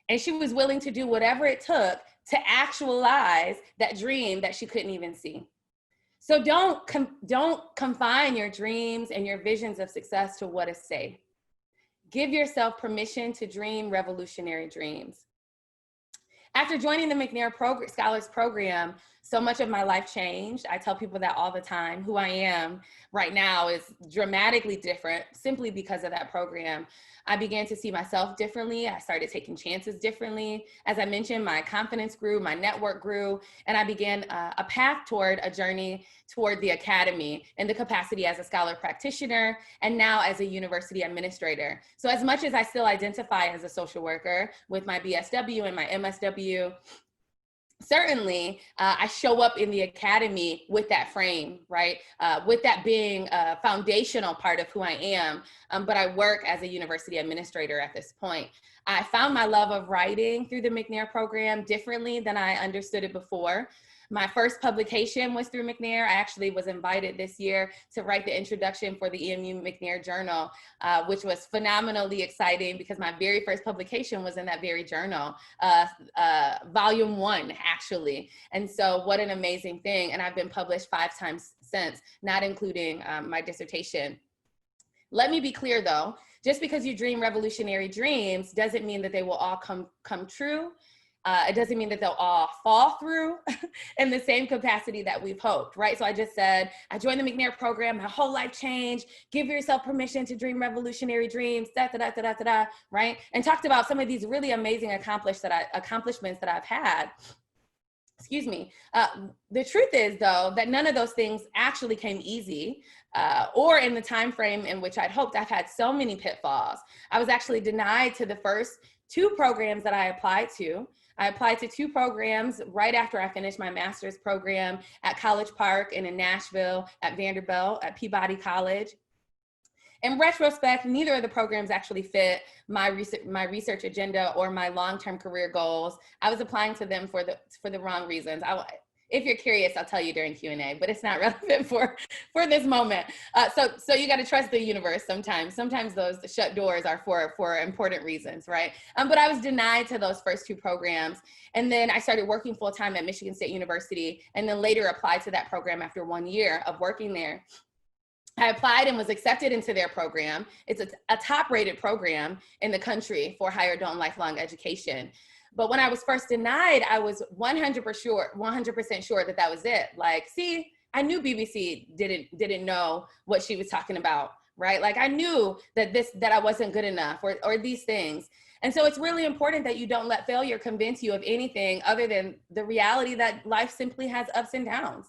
And she was willing to do whatever it took to actualize that dream that she couldn't even see. So don't confine your dreams and your visions of success to what is safe. Give yourself permission to dream revolutionary dreams. After joining the McNair Scholars Program, so much of my life changed. I tell people that all the time. Who I am right now is dramatically different simply because of that program. I began to see myself differently. I started taking chances differently. As I mentioned, my confidence grew, my network grew, and I began a path toward a journey toward the academy in the capacity as a scholar practitioner and now as a university administrator. So as much as I still identify as a social worker with my BSW and my MSW, certainly, I show up in the academy with that frame, right? With that being a foundational part of who I am, but I work as a university administrator at this point. I found my love of writing through the McNair program differently than I understood it before. My first publication was through McNair. I actually was invited this year to write the introduction for the EMU McNair Journal, which was phenomenally exciting because my very first publication was in that very journal, volume 1, actually. And so what an amazing thing. And I've been published 5 times since, not including my dissertation. Let me be clear though, just because you dream revolutionary dreams doesn't mean that they will all come true. It doesn't mean that they'll all fall through in the same capacity that we've hoped, right? So I just said, I joined the McNair program, my whole life changed, give yourself permission to dream revolutionary dreams, right? And talked about some of these really amazing accomplishments that I've had. Excuse me. The truth is though, that none of those things actually came easy or in the time frame in which I'd hoped. I've had so many pitfalls. I was actually denied to the first 2 programs that I applied to. I applied to 2 programs right after I finished my master's program at College Park and in Nashville, at Vanderbilt, at Peabody College. In retrospect, neither of the programs actually fit my research agenda or my long-term career goals. I was applying to them for the wrong reasons. If you're curious, I'll tell you during Q&A, but it's not relevant for this moment. So you got to trust the universe sometimes. Sometimes those shut doors are for important reasons, right? But I was denied to those first 2 programs. And then I started working full-time at Michigan State University, and then later applied to that program after 1 year of working there. I applied and was accepted into their program. It's a top-rated program in the country for higher adult and lifelong education. But when I was first denied, I was 100% sure that that was it. Like, see, I knew BBC didn't know what she was talking about, right? Like I knew that I wasn't good enough or these things. And so it's really important that you don't let failure convince you of anything other than the reality that life simply has ups and downs,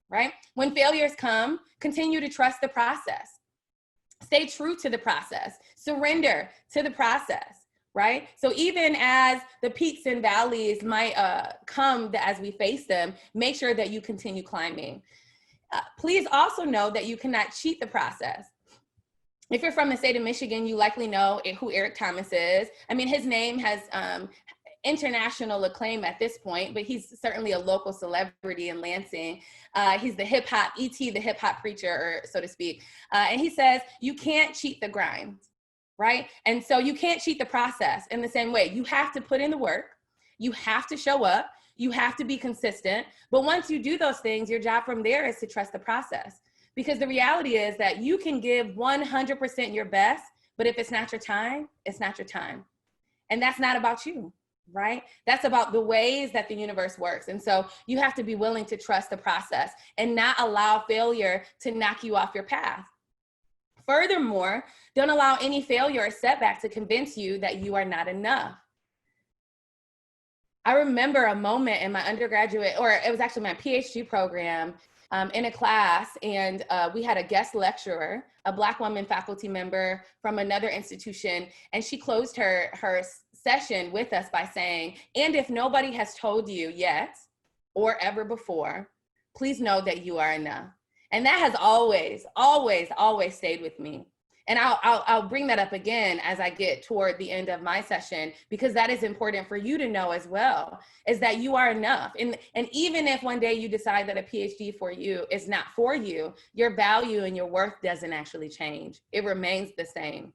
right? When failures come, continue to trust the process. Stay true to the process. Surrender to the process. Right? So even as the peaks and valleys might come as we face them, make sure that you continue climbing. Please also know that you cannot cheat the process. If you're from the state of Michigan, you likely know who Eric Thomas is. I mean, his name has international acclaim at this point, but he's certainly a local celebrity in Lansing. He's the hip hop, E.T., the hip hop preacher, so to speak. And he says, you can't cheat the grind. Right? And so you can't cheat the process in the same way. You have to put in the work. You have to show up. You have to be consistent. But once you do those things, your job from there is to trust the process. Because the reality is that you can give 100% your best, but if it's not your time, it's not your time. And that's not about you, right? That's about the ways that the universe works. And so you have to be willing to trust the process and not allow failure to knock you off your path. Furthermore, don't allow any failure or setback to convince you that you are not enough. I remember a moment in my undergraduate, or it was actually my PhD program, in a class, and we had a guest lecturer, a Black woman faculty member from another institution, and she closed her session with us by saying, "And if nobody has told you yet or ever before, please know that you are enough." And that has always, always, always stayed with me. And I'll bring that up again as I get toward the end of my session, because that is important for you to know as well, is that you are enough. And even if one day you decide that a PhD for you is not for you, your value and your worth doesn't actually change. It remains the same.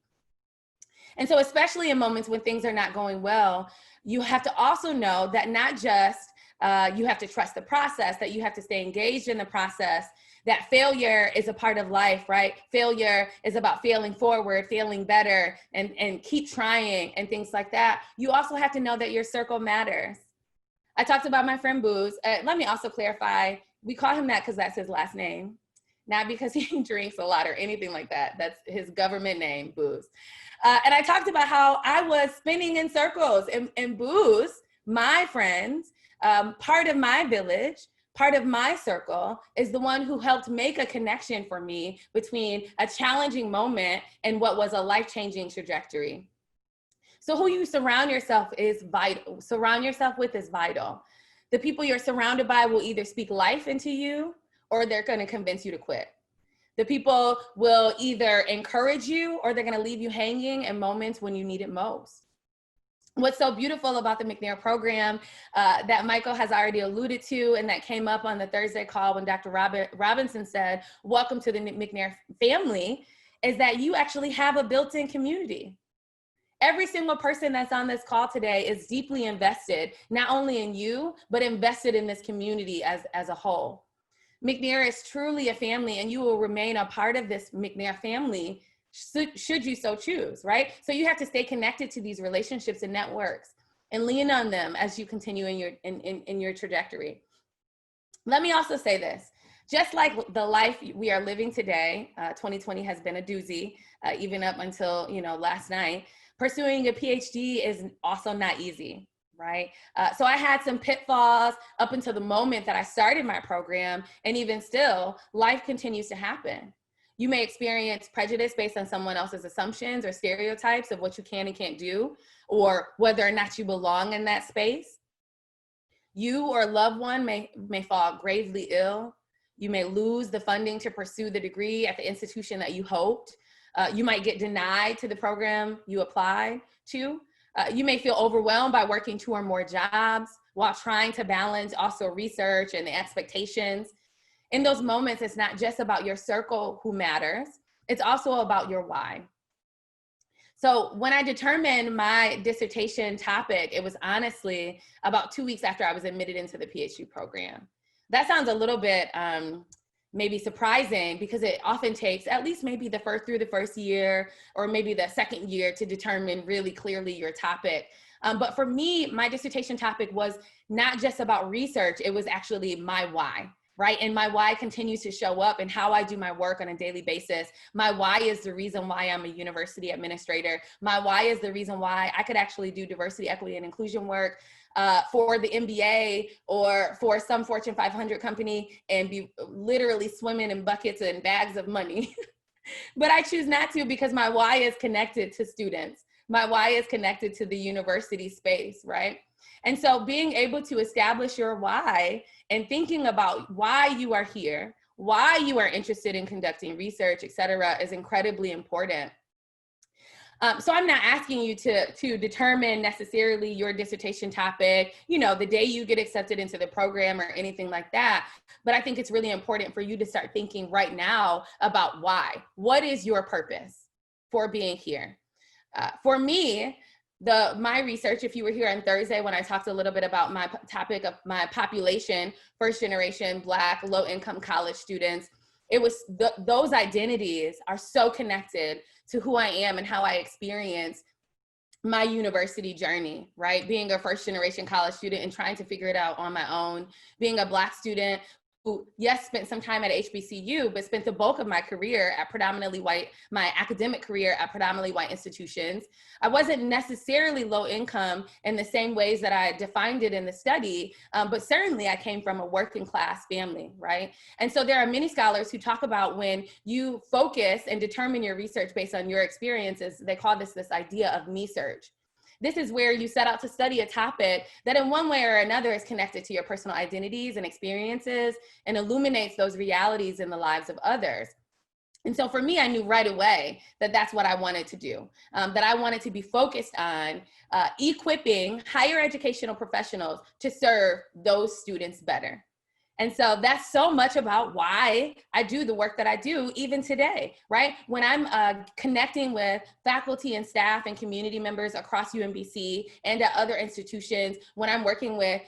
And so especially in moments when things are not going well, you have to also know that not just you have to trust the process, that you have to stay engaged in the process, that failure is a part of life, right? Failure is about failing forward, feeling better, and keep trying and things like that. You also have to know that your circle matters. I talked about my friend Booz. Let me also clarify, we call him that because that's his last name, not because he drinks a lot or anything like that. That's his government name, Booz. And I talked about how I was spinning in circles, and Booz, my friend, part of my village, part of my circle, is the one who helped make a connection for me between a challenging moment and what was a life-changing trajectory. So who you surround yourself is vital. Surround yourself with is vital. The people you're surrounded by will either speak life into you or they're going to convince you to quit. The people will either encourage you or they're going to leave you hanging in moments when you need it most. What's so beautiful about the McNair program that Michael has already alluded to, and that came up on the Thursday call when Dr. Robinson said, "Welcome to the McNair family," is that you actually have a built-in community. Every single person that's on this call today is deeply invested, not only in you, but invested in this community as a whole. McNair is truly a family, and you will remain a part of this McNair family should you so choose, right? So you have to stay connected to these relationships and networks and lean on them as you continue in your trajectory. Let me also say this, just like the life we are living today, 2020 has been a doozy, even up until last night. Pursuing a PhD is also not easy, right? So I had some pitfalls up until the moment that I started my program, and even still, life continues to happen. You may experience prejudice based on someone else's assumptions or stereotypes of what you can and can't do, or whether or not you belong in that space. You or a loved one may fall gravely ill. You may lose the funding to pursue the degree at the institution that you hoped. You might get denied to the program you applied to. You may feel overwhelmed by working 2 or more jobs while trying to balance also research and the expectations. In those moments, it's not just about your circle who matters, it's also about your why. So when I determined my dissertation topic, it was honestly about 2 weeks after I was admitted into the PhD program. That sounds a little bit maybe surprising, because it often takes at least maybe the first year or maybe the second year to determine really clearly your topic. But for me, my dissertation topic was not just about research, it was actually my why. Right? And my why continues to show up in how I do my work on a daily basis. My why is the reason why I'm a university administrator. My why is the reason why I could actually do diversity, equity, and inclusion work for the NBA or for some Fortune 500 company and be literally swimming in buckets and bags of money. But I choose not to, because my why is connected to students. My why is connected to the university space, right? And so being able to establish your why and thinking about why you are here, why you are interested in conducting research, et cetera, is incredibly important. So I'm not asking you to determine necessarily your dissertation topic, the day you get accepted into the program or anything like that. But I think it's really important for you to start thinking right now about why. What is your purpose for being here? For me, my research, if you were here on Thursday when I talked a little bit about my topic of my population, first generation Black, low income college students, it was those identities are so connected to who I am and how I experience my university journey, right? Being a first generation college student and trying to figure it out on my own, being a Black student yes, spent some time at HBCU, but spent the bulk of my career at my academic career at predominantly white institutions. I wasn't necessarily low income in the same ways that I defined it in the study, but certainly I came from a working class family, right? And so there are many scholars who talk about when you focus and determine your research based on your experiences, they call this idea of me-search. This is where you set out to study a topic that in one way or another is connected to your personal identities and experiences and illuminates those realities in the lives of others. And so for me, I knew right away that that's what I wanted to do, that I wanted to be focused on equipping higher educational professionals to serve those students better. And so that's so much about why I do the work that I do even today, right? When I'm connecting with faculty and staff and community members across UMBC and at other institutions, when I'm working with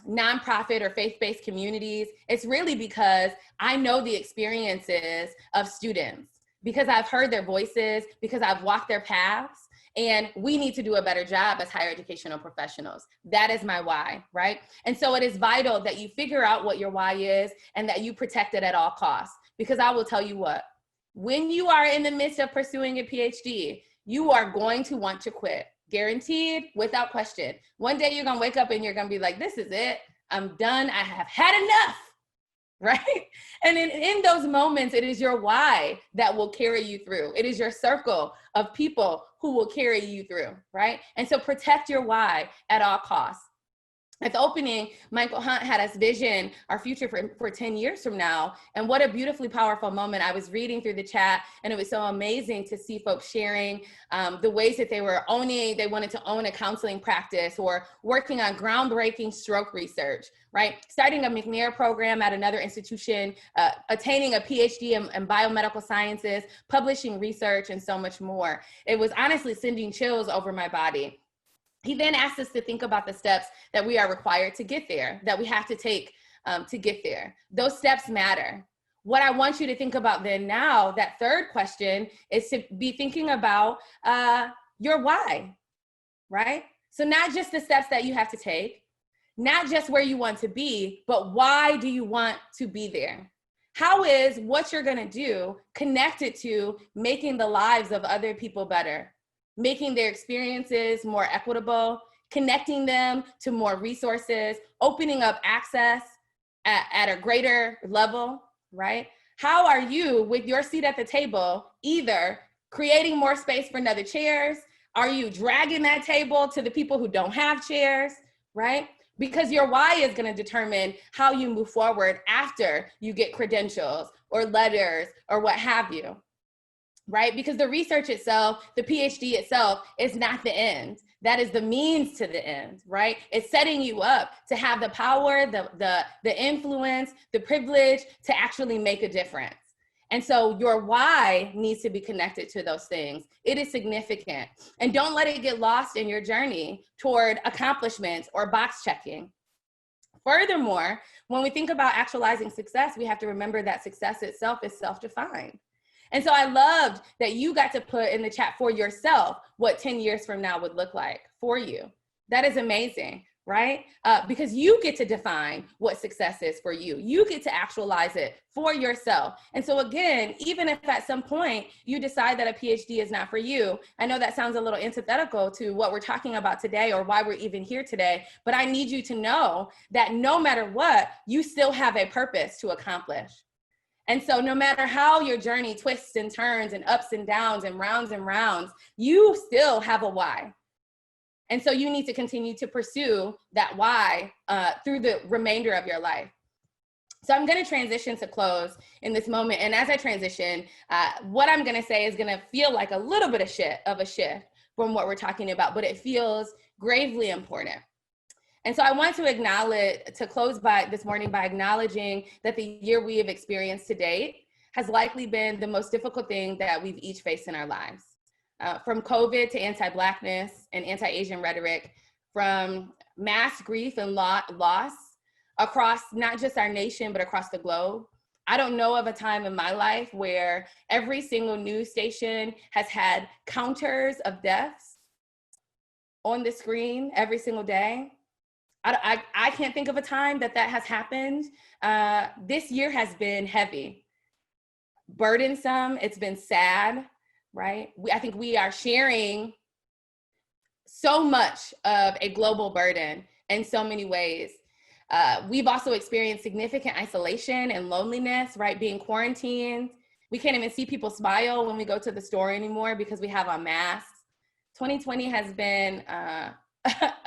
nonprofit or faith-based communities, it's really because I know the experiences of students, because I've heard their voices, because I've walked their paths. And we need to do a better job as higher educational professionals. That is my why, right? And so it is vital that you figure out what your why is and that you protect it at all costs. Because I will tell you what, when you are in the midst of pursuing a PhD, you are going to want to quit. Guaranteed, without question. One day you're gonna wake up and you're gonna be like, this is it, I'm done, I have had enough. Right? And in those moments, it is your why that will carry you through. It is your circle of people who will carry you through, right? And so protect your why at all costs. At the opening, Michael Hunt had us vision our future for 10 years from now. And what a beautifully powerful moment. I was reading through the chat and it was so amazing to see folks sharing the ways that they wanted to own a counseling practice or working on groundbreaking stroke research, right? Starting a McNair program at another institution, attaining a PhD in biomedical sciences, publishing research, and so much more. It was honestly sending chills over my body. He then asked us to think about the steps that we are required to get there, that we have to take to get there. Those steps matter. What I want you to think about then now, that third question, is to be thinking about your why, right? So not just the steps that you have to take, not just where you want to be, but why do you want to be there? How is what you're gonna do connected to making the lives of other people better? Making their experiences more equitable, connecting them to more resources, opening up access at a greater level, right? How are you, with your seat at the table, either creating more space for another chairs? Are you dragging that table to the people who don't have chairs, right? Because your why is going to determine how you move forward after you get credentials or letters or what have you. Right? Because the research itself, the PhD itself is not the end. That is the means to the end, right? It's setting you up to have the power, the influence, the privilege to actually make a difference. And so your why needs to be connected to those things. It is significant. And don't let it get lost in your journey toward accomplishments or box checking. Furthermore, when we think about actualizing success, we have to remember that success itself is self-defined. And so I loved that you got to put in the chat for yourself what 10 years from now would look like for you. That is amazing, right? Because you get to define what success is for you. You get to actualize it for yourself. And so again, even if at some point you decide that a PhD is not for you, I know that sounds a little antithetical to what we're talking about today or why we're even here today, but I need you to know that no matter what, you still have a purpose to accomplish. And so no matter how your journey twists and turns and ups and downs and rounds, you still have a why. And so you need to continue to pursue that why through the remainder of your life. So I'm going to transition to close in this moment. And as I transition, what I'm going to say is going to feel like a little bit of a shift from what we're talking about, but it feels gravely important. And so I want to close this morning by acknowledging that the year we have experienced to date has likely been the most difficult thing that we've each faced in our lives. From COVID to anti-Blackness and anti-Asian rhetoric, from mass grief and loss across not just our nation, but across the globe. I don't know of a time in my life where every single news station has had counters of deaths on the screen every single day. I can't think of a time that has happened. This year has been heavy, burdensome. It's been sad, right? I think we are sharing so much of a global burden in so many ways. We've also experienced significant isolation and loneliness, right? Being quarantined. We can't even see people smile when we go to the store anymore because we have on masks. 2020 has been a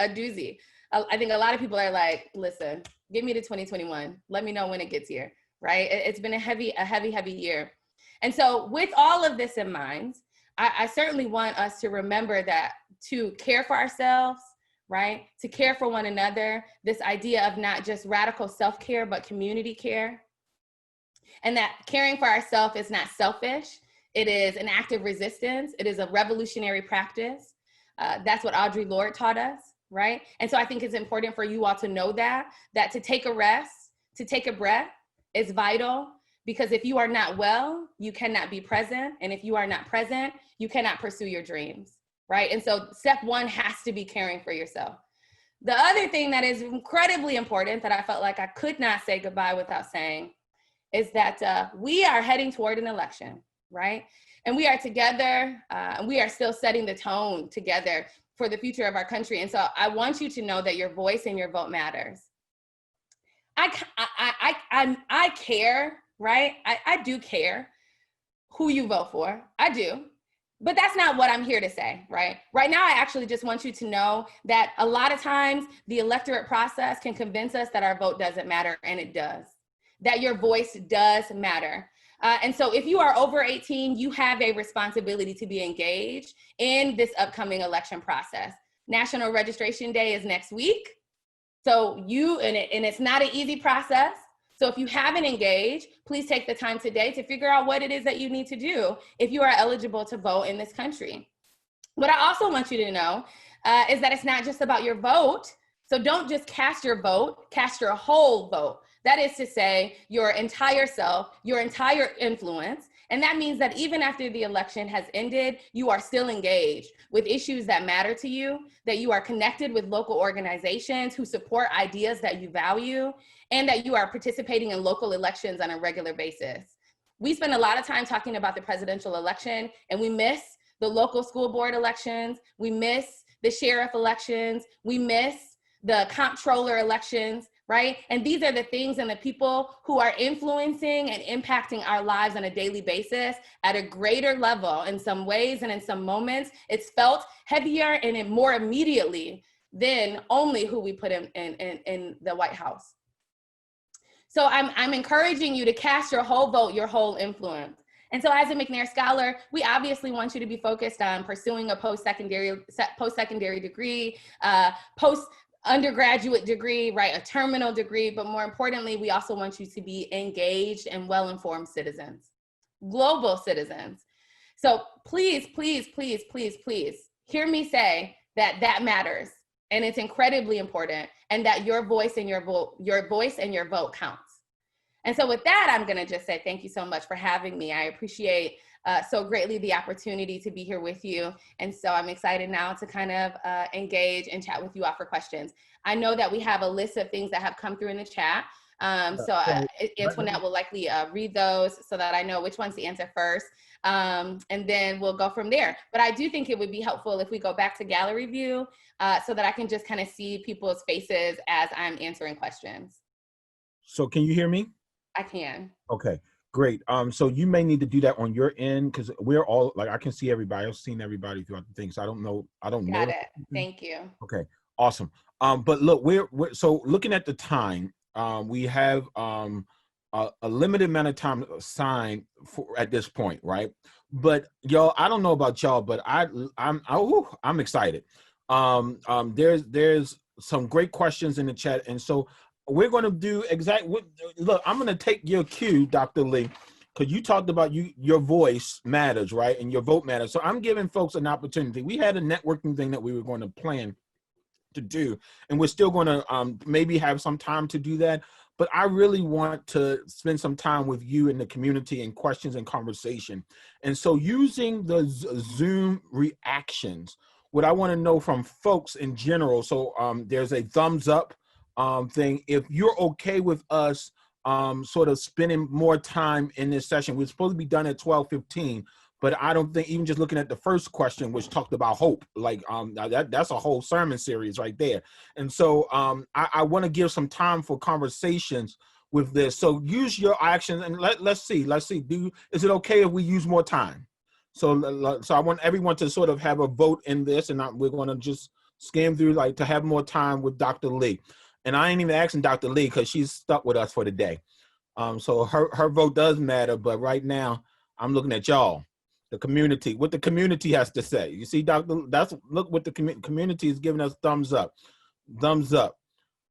doozy. I think a lot of people are like, listen, give me to 2021. Let me know when it gets here, right? It's been a heavy year. And so with all of this in mind, I certainly want us to remember that to care for ourselves, right? To care for one another, this idea of not just radical self-care, but community care. And that caring for ourselves is not selfish. It is an act of resistance. It is a revolutionary practice. That's what Audre Lorde taught us, right? And so I think it's important for you all to know that to take a rest, to take a breath is vital, because if you are not well, you cannot be present. And if you are not present, you cannot pursue your dreams, right? And so step one has to be caring for yourself. The other thing that is incredibly important that I felt like I could not say goodbye without saying is that we are heading toward an election, right? And we are together, and we are still setting the tone together for the future of our country. And so I want you to know that your voice and your vote matters. I care, right? I do care who you vote for. I do. But that's not what I'm here to say, right? Right now, I actually just want you to know that a lot of times the electorate process can convince us that our vote doesn't matter, and it does. That your voice does matter. And so if you are over 18, you have a responsibility to be engaged in this upcoming election process. National Registration Day is next week. So it's not an easy process. So if you haven't engaged, please take the time today to figure out what it is that you need to do if you are eligible to vote in this country. What I also want you to know is that it's not just about your vote. So don't just cast your vote, cast your whole vote. That is to say, your entire self, your entire influence. And that means that even after the election has ended, you are still engaged with issues that matter to you, that you are connected with local organizations who support ideas that you value, and that you are participating in local elections on a regular basis. We spend a lot of time talking about the presidential election, and we miss the local school board elections, we miss the sheriff elections, we miss the comptroller elections, right? And these are the things and the people who are influencing and impacting our lives on a daily basis at a greater level in some ways, and in some moments, it's felt heavier and more immediately than only who we put in the White House. So I'm encouraging you to cast your whole vote, your whole influence. And so as a McNair Scholar, we obviously want you to be focused on pursuing a post-secondary degree, undergraduate degree, right, a terminal degree, but more importantly, we also want you to be engaged and well-informed citizens, global citizens. So please, please, please, please, please hear me say that matters, and it's incredibly important, and that your voice and your vote counts. And so with that, I'm gonna just say thank you so much for having me. I appreciate so greatly the opportunity to be here with you. And so I'm excited now to kind of engage and chat with you all for questions. I know that we have a list of things that have come through in the chat. Antoinette will likely read those so that I know which ones to answer first. And then we'll go from there. But I do think it would be helpful if we go back to gallery view so that I can just kind of see people's faces as I'm answering questions. So can you hear me? I can. Okay. Great. So you may need to do that on your end, because we're all like, I can see everybody. I've seen everybody throughout the thing. So I don't know. Got it. Thank you. Okay. Awesome. But look, we're so looking at the time. We have a limited amount of time assigned at this point, right? But y'all, I don't know about y'all, but I'm excited. There's some great questions in the chat, and so we're going to do look, I'm going to take your cue, Dr. Lee, because you talked about your voice matters, right? And your vote matters. So I'm giving folks an opportunity. We had a networking thing that we were going to plan to do, and we're still going to maybe have some time to do that. But I really want to spend some time with you in the community and questions and conversation. And so using the Zoom reactions, what I want to know from folks in general, so there's a thumbs up thing, if you're okay with us sort of spending more time in this session. We're supposed to be done at 12:15, but I don't think, even just looking at the first question, which talked about hope, like that's a whole sermon series right there. And so I want to give some time for conversations with this. So use your actions and let's see. Is it okay if we use more time? So I want everyone to sort of have a vote in this, and we're going to just skim through, like, to have more time with Dr. Lee. And I ain't even asking Dr. Lee because she's stuck with us for the day. So her vote does matter, but right now I'm looking at y'all, the community, what the community has to say. You see, look what the community is giving us. Thumbs up, thumbs up.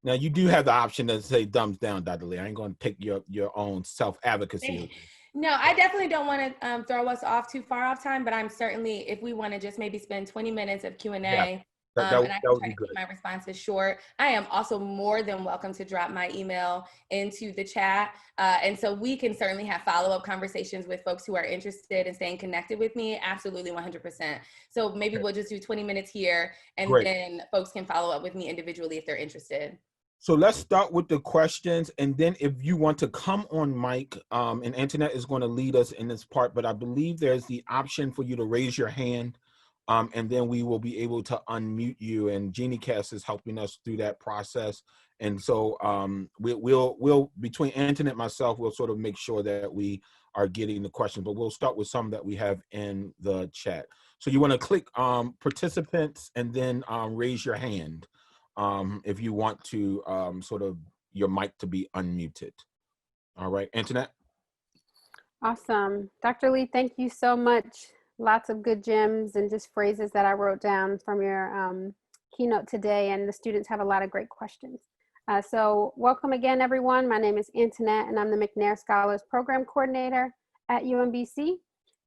Now you do have the option to say thumbs down, Dr. Lee. I ain't going to take your own self-advocacy. No, I definitely don't want to throw us off too far off time, but I'm certainly, if we want to just maybe spend 20 minutes of Q&A, Yeah. and I can try to keep my responses short. I am also more than welcome to drop my email into the chat. And so we can certainly have follow-up conversations with folks who are interested in staying connected with me. Absolutely, 100%. So maybe we'll just do 20 minutes here, and then folks can follow up with me individually if they're interested. So let's start with the questions, and then if you want to come on mic, and Internet is going to lead us in this part, but I believe there's the option for you to raise your hand. And then we will be able to unmute you, and Jeannie Cass is helping us through that process. And so we'll between Internet and myself, we'll sort of make sure that we are getting the questions, but we'll start with some that we have in the chat. So you want to click participants and then raise your hand if you want to sort of your mic to be unmuted. All right, Internet. Awesome. Dr. Lee, thank you so much. Lots of good gems and just phrases that I wrote down from your keynote today, and the students have a lot of great questions. So welcome again, everyone. My name is Antoinette, and I'm the McNair Scholars Program Coordinator at UMBC.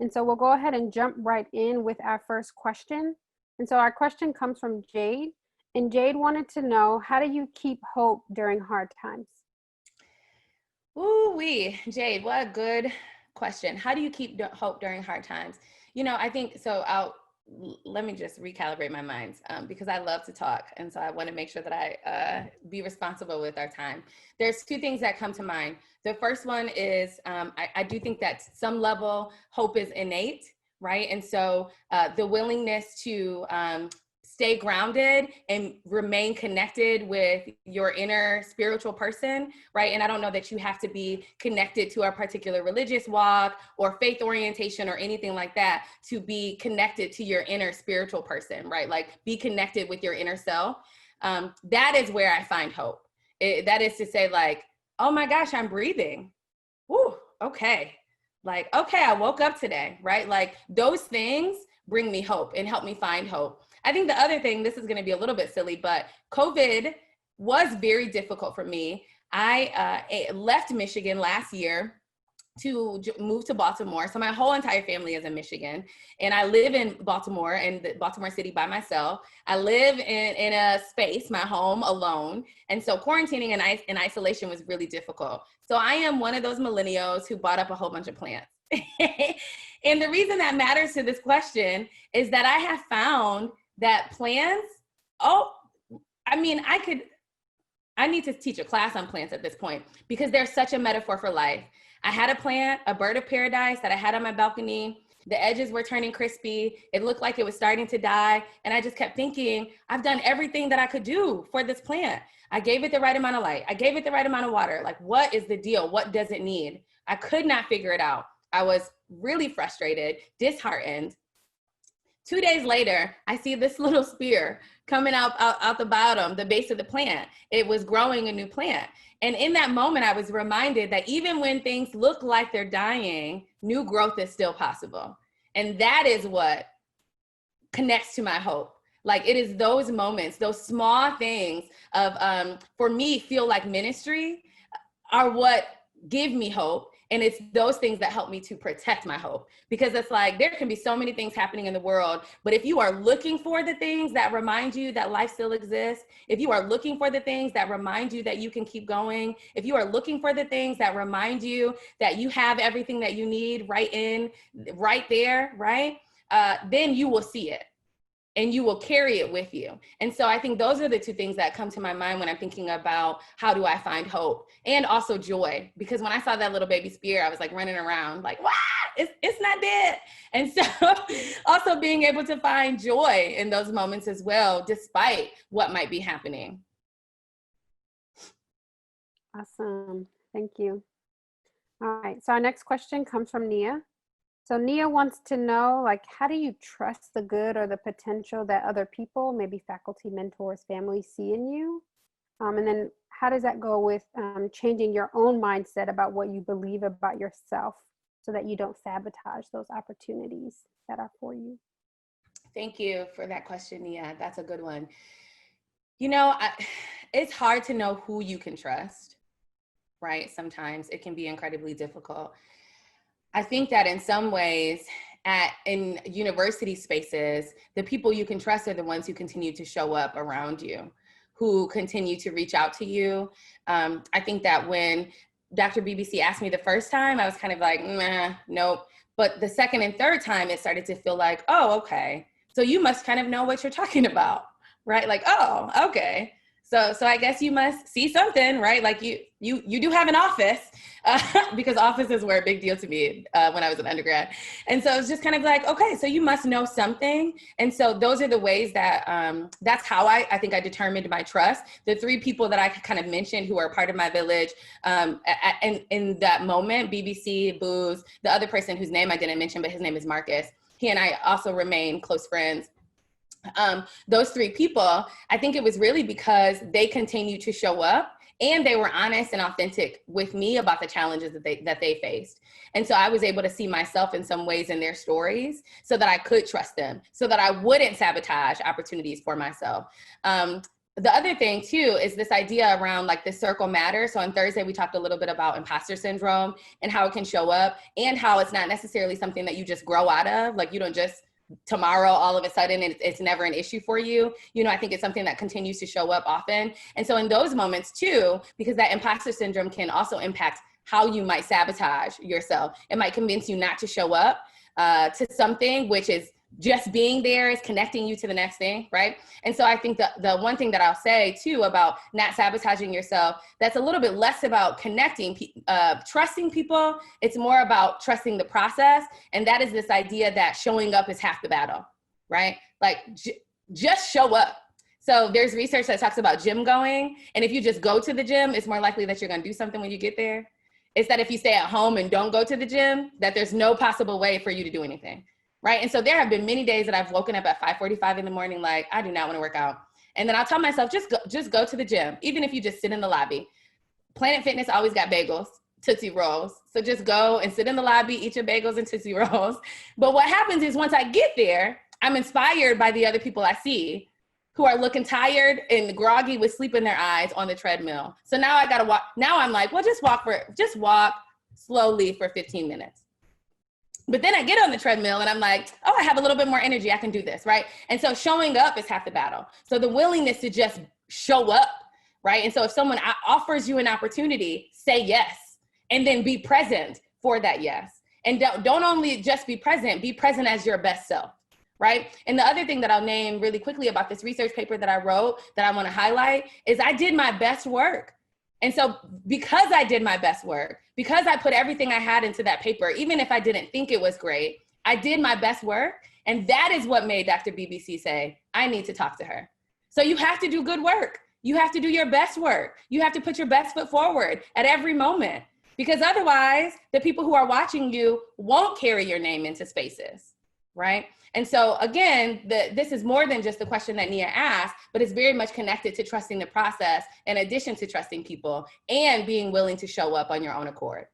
And so we'll go ahead and jump right in with our first question. And so our question comes from Jade, and Jade wanted to know, how do you keep hope during hard times? Ooh-wee, Jade, what a good question. How do you keep hope during hard times? You know, I think, so let me just recalibrate my mind because I love to talk. And so I want to make sure that I be responsible with our time. There's two things that come to mind. The first one is I do think that some level hope is innate, right? And so the willingness to stay grounded and remain connected with your inner spiritual person, right? And I don't know that you have to be connected to a particular religious walk or faith orientation or anything like that to be connected to your inner spiritual person, right? Like, be connected with your inner self. That is where I find hope. That is to say, like, oh my gosh, I'm breathing. Woo, okay. Like, okay, I woke up today, right? Like, those things bring me hope and help me find hope. I think the other thing, this is going to be a little bit silly, but COVID was very difficult for me. I left Michigan last year to move to Baltimore. So my whole entire family is in Michigan, and I live in Baltimore, in the Baltimore city, by myself. I live in a space, my home, alone. And so quarantining and isolation was really difficult. So I am one of those millennials who bought up a whole bunch of plants. And the reason that matters to this question is that I have found that plants, I need to teach a class on plants at this point because they're such a metaphor for life. I had a plant, a bird of paradise that I had on my balcony. The edges were turning crispy. It looked like it was starting to die. And I just kept thinking, I've done everything that I could do for this plant. I gave it the right amount of light. I gave it the right amount of water. Like, what is the deal? What does it need? I could not figure it out. I was really frustrated, disheartened. 2 days later, I see this little spear coming out the bottom, the base of the plant. It was growing a new plant. And in that moment, I was reminded that even when things look like they're dying, new growth is still possible. And that is what connects to my hope. Like, it is those moments, those small things of, for me, feel like ministry are what give me hope. And it's those things that help me to protect my hope, because it's like, there can be so many things happening in the world, but if you are looking for the things that remind you that life still exists, if you are looking for the things that remind you that you can keep going, if you are looking for the things that remind you that you have everything that you need right there, right? Then you will see it. and you will carry it with you. And so I think those are the two things that come to my mind when I'm thinking about how do I find hope, and also joy. Because when I saw that little baby spear, I was like running around like, wow, it's not dead. And so also being able to find joy in those moments as well, despite what might be happening. Awesome. Thank you. All right. So our next question comes from Nia. So Nia wants to know, like, how do you trust the good or the potential that other people, maybe faculty, mentors, family, see in you? And then how does that go with changing your own mindset about what you believe about yourself so that you don't sabotage those opportunities that are for you? Thank you for that question, Nia. That's a good one. You know, it's hard to know who you can trust, right? Sometimes it can be incredibly difficult. I think that in some ways, in university spaces, the people you can trust are the ones who continue to show up around you, who continue to reach out to you. I think that when Dr. BBC asked me the first time, I was kind of like, nah, nope. But the second and third time, it started to feel like, oh, okay. So you must kind of know what you're talking about, right? Like, oh, okay. So I guess you must see something, right? Like you do have an office, because offices were a big deal to me when I was an undergrad. And so it's just kind of like, okay, so you must know something. And so those are the ways that, that's how I think I determined my trust. The three people that I kind of mentioned who are part of my village, in that moment, BBC, Booz, the other person whose name I didn't mention, but his name is Marcus. He and I also remain close friends. Those three people, I think it was really because they continued to show up and they were honest and authentic with me about the challenges that they faced. And so I was able to see myself in some ways in their stories so that I could trust them, so that I wouldn't sabotage opportunities for myself. The other thing too is this idea around like the circle matters. So on Thursday, we talked a little bit about imposter syndrome and how it can show up, and how it's not necessarily something that you just grow out of. Like you don't just tomorrow, all of a sudden, it's never an issue for you. You know, I think it's something that continues to show up often. And so in those moments too, because that imposter syndrome can also impact how you might sabotage yourself. It might convince you not to show up to something, which is just being there is connecting you to the next thing, right? And so I think the one thing that I'll say too about not sabotaging yourself, that's a little bit less about connecting, trusting people. It's more about trusting the process. And that is this idea that showing up is half the battle, right? Like just show up. So there's research that talks about gym going. And if you just go to the gym, it's more likely that you're gonna do something when you get there. It's that if you stay at home and don't go to the gym, that there's no possible way for you to do anything. Right. And so there have been many days that I've woken up at 5:45 in the morning, like, I do not want to work out. And then I'll tell myself, just go to the gym, even if you just sit in the lobby. Planet Fitness always got bagels, Tootsie Rolls. So just go and sit in the lobby, eat your bagels and Tootsie Rolls. But what happens is once I get there, I'm inspired by the other people I see who are looking tired and groggy with sleep in their eyes on the treadmill. So now I got to walk. Now I'm like, well, just walk slowly for 15 minutes. But then I get on the treadmill and I'm like, oh, I have a little bit more energy. I can do this, right? And so showing up is half the battle. So the willingness to just show up, right? And so if someone offers you an opportunity, say yes, and then be present for that yes. And don't only just be present as your best self, right? And the other thing that I'll name really quickly about this research paper that I wrote that I want to highlight is I did my best work. And so because I did my best work, because I put everything I had into that paper, even if I didn't think it was great, I did my best work. And that is what made Dr. BBC say, I need to talk to her. So you have to do good work. You have to do your best work. You have to put your best foot forward at every moment, because otherwise the people who are watching you won't carry your name into spaces, right? And so again, this is more than just the question that Nia asked, but it's very much connected to trusting the process in addition to trusting people and being willing to show up on your own accord.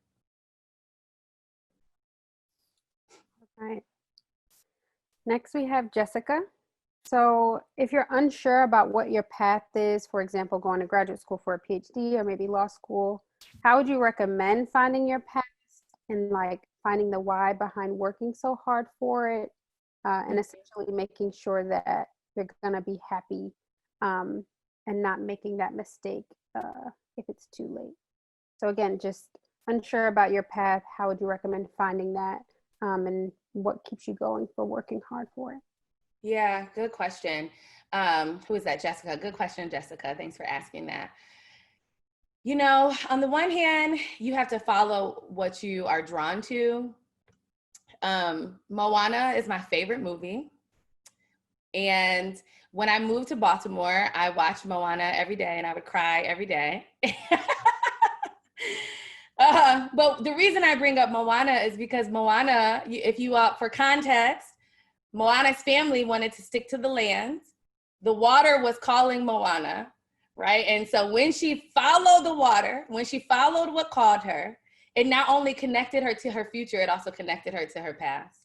All right. Next we have Jessica. So if you're unsure about what your path is, for example, going to graduate school for a PhD or maybe law school, how would you recommend finding your path and like finding the why behind working so hard for it? And essentially making sure that you're gonna be happy and not making that mistake if it's too late. So again, just unsure about your path, how would you recommend finding that, and what keeps you going for working hard for it? Yeah, good question. Who is that? Jessica. Good question, Jessica. Thanks for asking that. You know, on the one hand, you have to follow what you are drawn to. Moana is my favorite movie. And when I moved to Baltimore, I watched Moana every day and I would cry every day. But the reason I bring up Moana is because Moana, if you for context, Moana's family wanted to stick to the land. The water was calling Moana, right? And so when she followed the water, when she followed what called her, it not only connected her to her future, it also connected her to her past.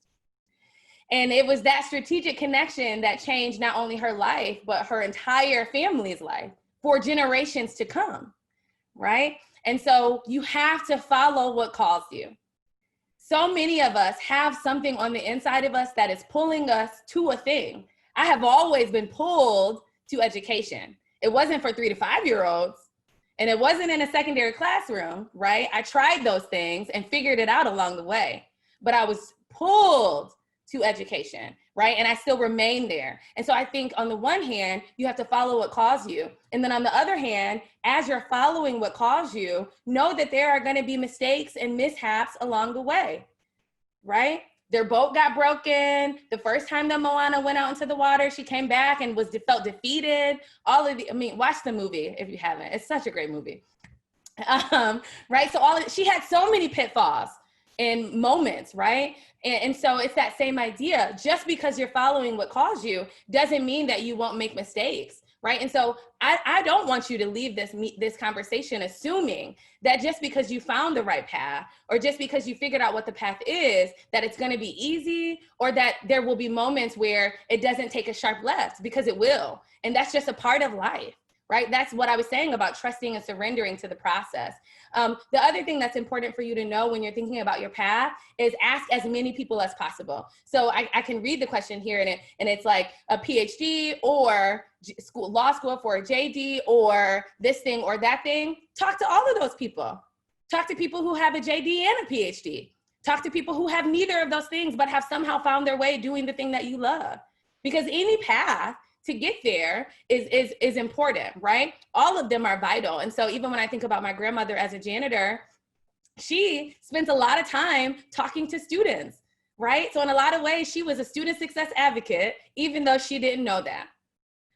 And it was that strategic connection that changed not only her life, but her entire family's life for generations to come, right? And so you have to follow what calls you. So many of us have something on the inside of us that is pulling us to a thing. I have always been pulled to education. It wasn't for 3 to 5 year olds, and it wasn't in a secondary classroom, right? I tried those things and figured it out along the way, but I was pulled to education, right? And I still remain there. And so I think on the one hand, you have to follow what calls you. And then on the other hand, as you're following what calls you, know that there are going to be mistakes and mishaps along the way, right? Their boat got broken. The first time that Moana went out into the water, she came back and felt defeated. Watch the movie if you haven't. It's such a great movie. Right? So she had so many pitfalls and moments, right? And so it's that same idea. Just because you're following what calls you doesn't mean that you won't make mistakes, right? And so I don't want you to leave this conversation assuming that just because you found the right path, or just because you figured out what the path is, that it's going to be easy, or that there will be moments where it doesn't take a sharp left, because it will. And that's just a part of life. Right? That's what I was saying about trusting and surrendering to the process. The other thing that's important for you to know when you're thinking about your path is ask as many people as possible. So I can read the question here, and it's like a PhD or law school for a JD or this thing or that thing. Talk to all of those people. Talk to people who have a JD and a PhD. Talk to people who have neither of those things but have somehow found their way doing the thing that you love. Because any path to get there is important, right? All of them are vital. And so even when I think about my grandmother as a janitor, she spent a lot of time talking to students, right? So in a lot of ways, she was a student success advocate, even though she didn't know that.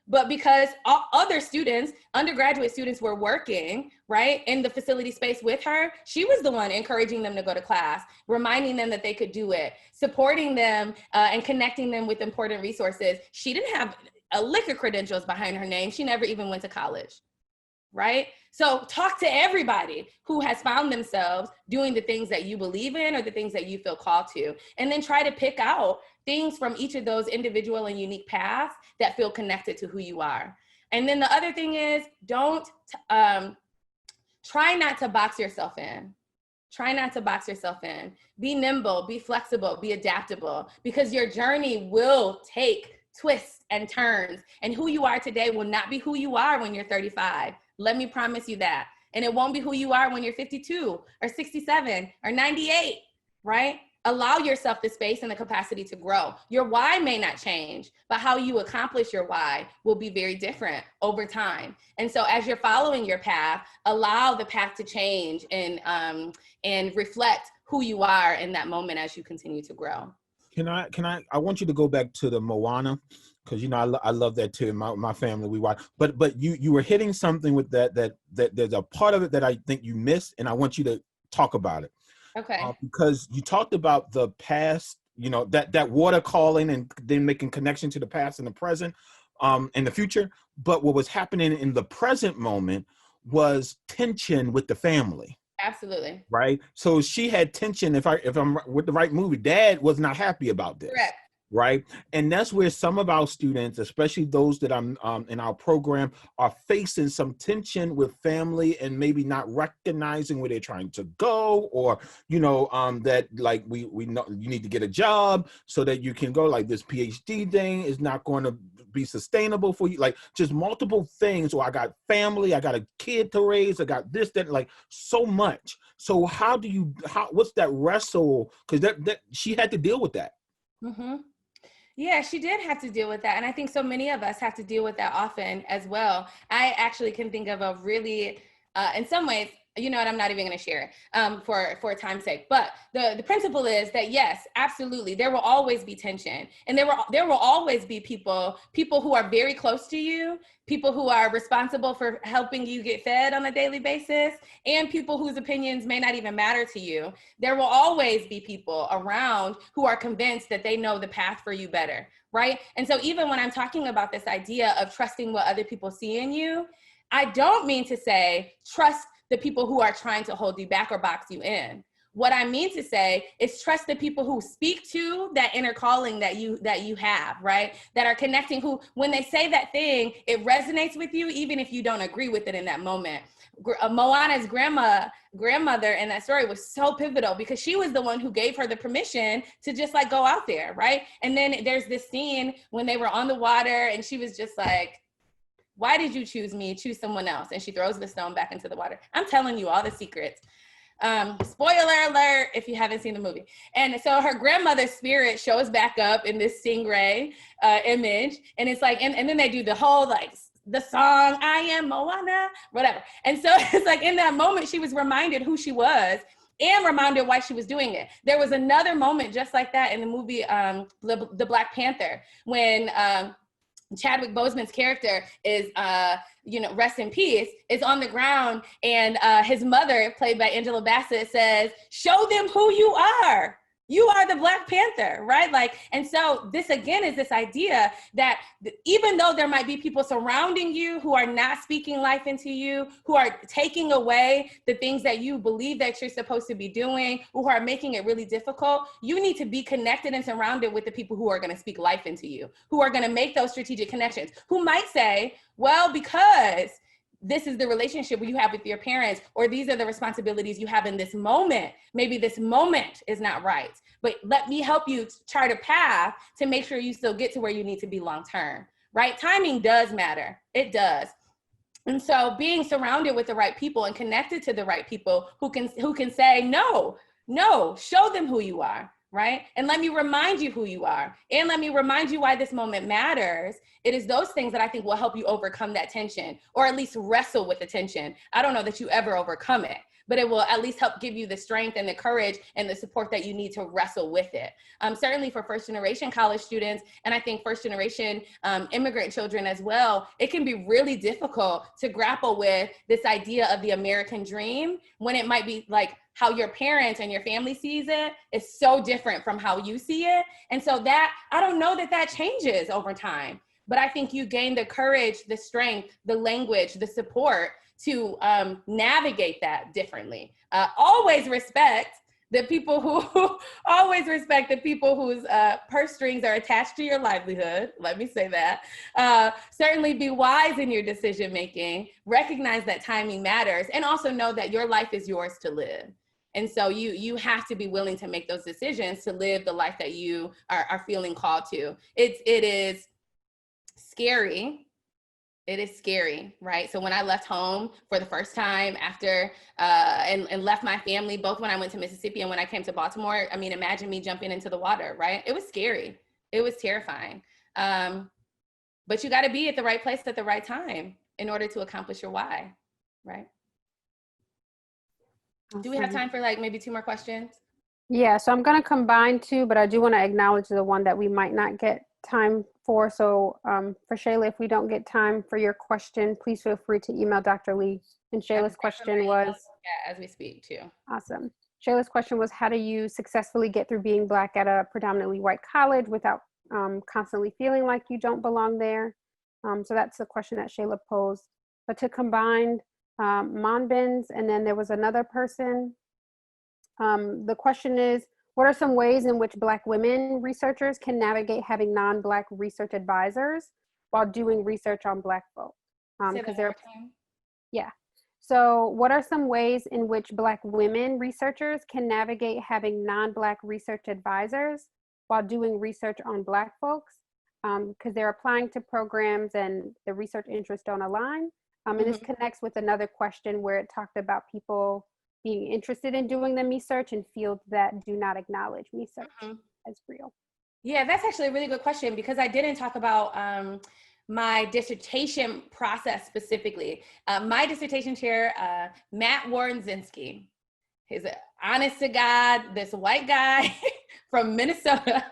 But because other students, undergraduate students, were working, right, in the facility space with her, she was the one encouraging them to go to class, reminding them that they could do it, supporting them and connecting them with important resources. She didn't have a lick of credentials behind her name. She never even went to college, right? So talk to everybody who has found themselves doing the things that you believe in or the things that you feel called to, and then try to pick out things from each of those individual and unique paths that feel connected to who you are. And then the other thing is, try not to box yourself in. Try not to box yourself in. Be nimble, be flexible, be adaptable, because your journey will take twists and turns, and who you are today will not be who you are when you're 35. Let me promise you that. And it won't be who you are when you're 52 or 67 or 98, right? Allow yourself the space and the capacity to grow. Your why may not change, but how you accomplish your why will be very different over time. And so as you're following your path, allow the path to change and reflect who you are in that moment as you continue to grow. I want you to go back to the Moana, because I love that too. My family, we watch. But you were hitting something with that there's a part of it that I think you missed, and I want you to talk about it. Okay. Because you talked about the past, that water calling and then making connection to the past and the present, and the future. But what was happening in the present moment was tension with the family. Absolutely. Right. So she had tension. If I'm with the right movie, Dad was not happy about this. Correct. Right. And that's where some of our students, especially those that I'm in our program, are facing some tension with family and maybe not recognizing where they're trying to go, or, that like we know you need to get a job so that you can go, like this PhD thing is not going to be sustainable for you. Like just multiple things. Or I got family, I got a kid to raise, I got this, that, like so much. So what's that wrestle? Because that she had to deal with that. Mm-hmm. Yeah, she did have to deal with that. And I think so many of us have to deal with that often as well. I actually can think of a really, in some ways, you know what, I'm not even going to share it for time's sake. But the principle is that, yes, absolutely, there will always be tension. And there will always be people who are very close to you, people who are responsible for helping you get fed on a daily basis, and people whose opinions may not even matter to you. There will always be people around who are convinced that they know the path for you better, right? And so even when I'm talking about this idea of trusting what other people see in you, I don't mean to say trust the people who are trying to hold you back or box you in. What I mean to say is trust the people who speak to that inner calling that you have, right? That are connecting, who, when they say that thing, it resonates with you, even if you don't agree with it in that moment. Moana's grandmother in that story was so pivotal because she was the one who gave her the permission to just like go out there, right? And then there's this scene when they were on the water and she was just like, why did you choose me? Choose someone else. And she throws the stone back into the water. I'm telling you all the secrets. Spoiler alert if you haven't seen the movie. And so her grandmother's spirit shows back up in this stingray image. And it's like, and then they do the whole like the song, I am Moana, whatever. And so it's like in that moment, she was reminded who she was and reminded why she was doing it. There was another moment just like that in the movie, The Black Panther, when Chadwick Boseman's character is, rest in peace, is on the ground and his mother, played by Angela Bassett, says, show them who you are. You are the Black Panther, right? Like, and so this again is this idea that even though there might be people surrounding you who are not speaking life into you, who are taking away the things that you believe that you're supposed to be doing, who are making it really difficult, you need to be connected and surrounded with the people who are going to speak life into you, who are going to make those strategic connections, who might say, well, because this is the relationship you have with your parents, or these are the responsibilities you have in this moment. Maybe this moment is not right, but let me help you chart a path to make sure you still get to where you need to be long-term, right? Timing does matter. It does. And so being surrounded with the right people and connected to the right people who can say, no, show them who you are. Right? And let me remind you who you are. And let me remind you why this moment matters. It is those things that I think will help you overcome that tension, or at least wrestle with the tension. I don't know that you ever overcome it, but it will at least help give you the strength and the courage and the support that you need to wrestle with it. Certainly for first generation college students, and I think first generation immigrant children as well, it can be really difficult to grapple with this idea of the American dream when it might be like, how your parents and your family sees it is so different from how you see it. And so that, I don't know that that changes over time, but I think you gain the courage, the strength, the language, the support to navigate that differently. Always respect the people whose purse strings are attached to your livelihood. Let me say that. Certainly be wise in your decision-making, recognize that timing matters, and also know that your life is yours to live. And so you have to be willing to make those decisions to live the life that you are feeling called to. It is scary. It is scary, right? So when I left home for the first time after, and left my family, both when I went to Mississippi and when I came to Baltimore, I mean, imagine me jumping into the water, right? It was scary. It was terrifying. But you gotta be at the right place at the right time in order to accomplish your why, right? Awesome. Do we have time for like maybe 2 more questions? Yeah, so I'm going to combine 2, but I do want to acknowledge the one that we might not get time for. So for Shayla, if we don't get time for your question, please feel free to email Dr. Lee. And Shayla's question was, yeah, as we speak too. Awesome. Shayla's question was, how do you successfully get through being Black at a predominantly white college without constantly feeling like you don't belong there? So that's the question that Shayla posed. But to combine Monbins, and then there was another person. The question is, what are some ways in which Black women researchers can navigate having non-Black research advisors while doing research on Black folk? Yeah. So what are some ways in which Black women researchers can navigate having non-Black research advisors while doing research on Black folks? Because they're applying to programs and the research interests don't align. And this connects with another question where it talked about people being interested in doing the research in fields that do not acknowledge research as real. Yeah, that's actually a really good question because I didn't talk about my dissertation process specifically. My dissertation chair, Matt Warrenzinski, he's an honest to God, this white guy from Minnesota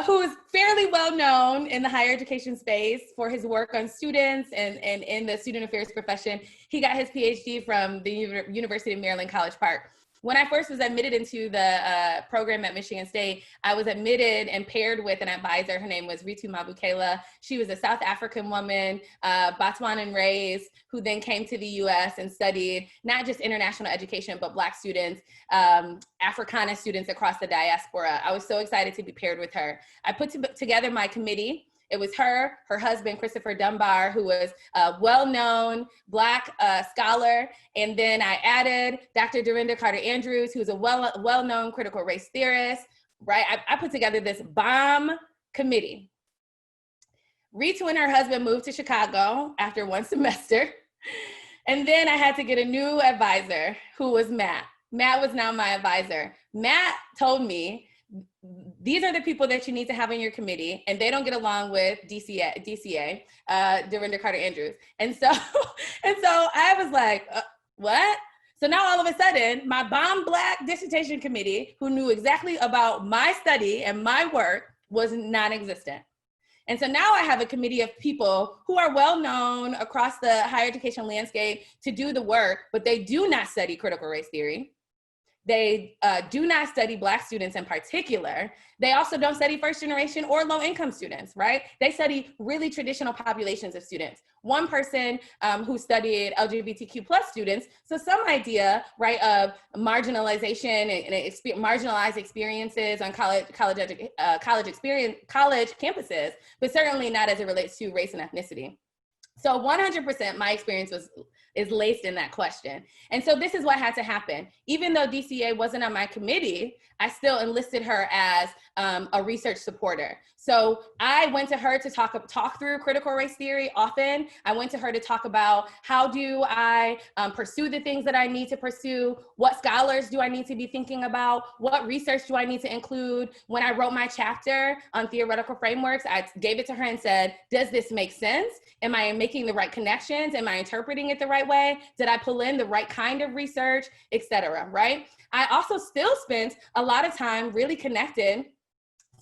who is fairly well known in the higher education space for his work on students and in the student affairs profession. He got his PhD from the University of Maryland, College Park. When I first was admitted into the program at Michigan State, I was admitted and paired with an advisor. Her name was Ritu Mabukela. She was a South African woman, Botswanan raised, who then came to the US and studied not just international education, but Black students, Africana students across the diaspora. I was so excited to be paired with her. I put together my committee. It was her husband, Christopher Dunbar, who was a well-known Black scholar. And then I added Dr. Dorinda Carter-Andrews, who's a well-known critical race theorist, right? I put together this bomb committee. Ritu and her husband moved to Chicago after one semester. And then I had to get a new advisor who was Matt. Matt was now my advisor. Matt told me, these are the people that you need to have in your committee, and they don't get along with DCA, Dorinda Carter-Andrews. And so I was like, what? So now all of a sudden, my bomb Black dissertation committee, who knew exactly about my study and my work, was non-existent. And so now I have a committee of people who are well known across the higher education landscape to do the work, but they do not study critical race theory. They do not study Black students in particular. They also don't study first generation or low income students, right? They study really traditional populations of students. One person who studied LGBTQ plus students, so some idea, right, of marginalization and marginalized experiences on college campuses, but certainly not as it relates to race and ethnicity. So 100% my experience is laced in that question. And so this is what had to happen. Even though DCA wasn't on my committee, I still enlisted her as a research supporter. So I went to her to talk through critical race theory often. I went to her to talk about how do I pursue the things that I need to pursue? What scholars do I need to be thinking about? What research do I need to include? When I wrote my chapter on theoretical frameworks, I gave it to her and said, does this make sense? Am I making the right connections? Am I interpreting it the right way? Did I pull in the right kind of research, et cetera, right? I also still spent a lot of time really connected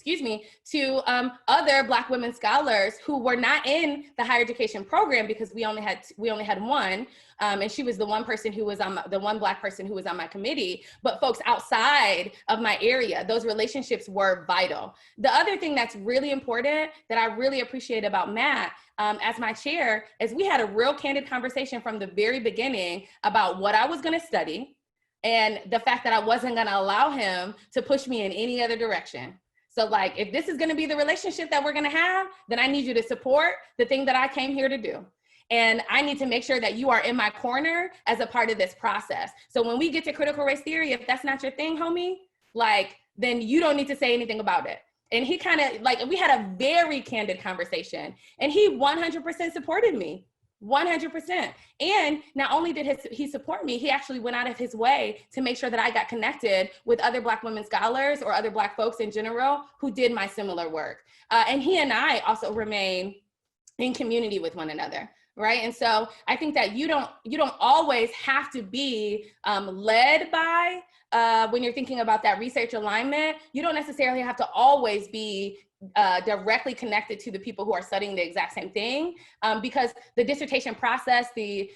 to other Black women scholars who were not in the higher education program because we only had one, and she was the one person who was the one Black person who was on my committee, but folks outside of my area, those relationships were vital. The other thing that's really important that I really appreciate about Matt as my chair is we had a real candid conversation from the very beginning about what I was gonna study and the fact that I wasn't gonna allow him to push me in any other direction. So like, if this is gonna be the relationship that we're gonna have, then I need you to support the thing that I came here to do. And I need to make sure that you are in my corner as a part of this process. So when we get to critical race theory, if that's not your thing, homie, like, then you don't need to say anything about it. And he kind of, like, we had a very candid conversation and he 100% supported me. 100%. And not only did he support me, he actually went out of his way to make sure that I got connected with other Black women scholars or other Black folks in general who did my similar work. And he and I also remain in community with one another, right? And so I think that you don't always have to be led by, when you're thinking about that research alignment, you don't necessarily have to always be directly connected to the people who are studying the exact same thing, because the dissertation process, the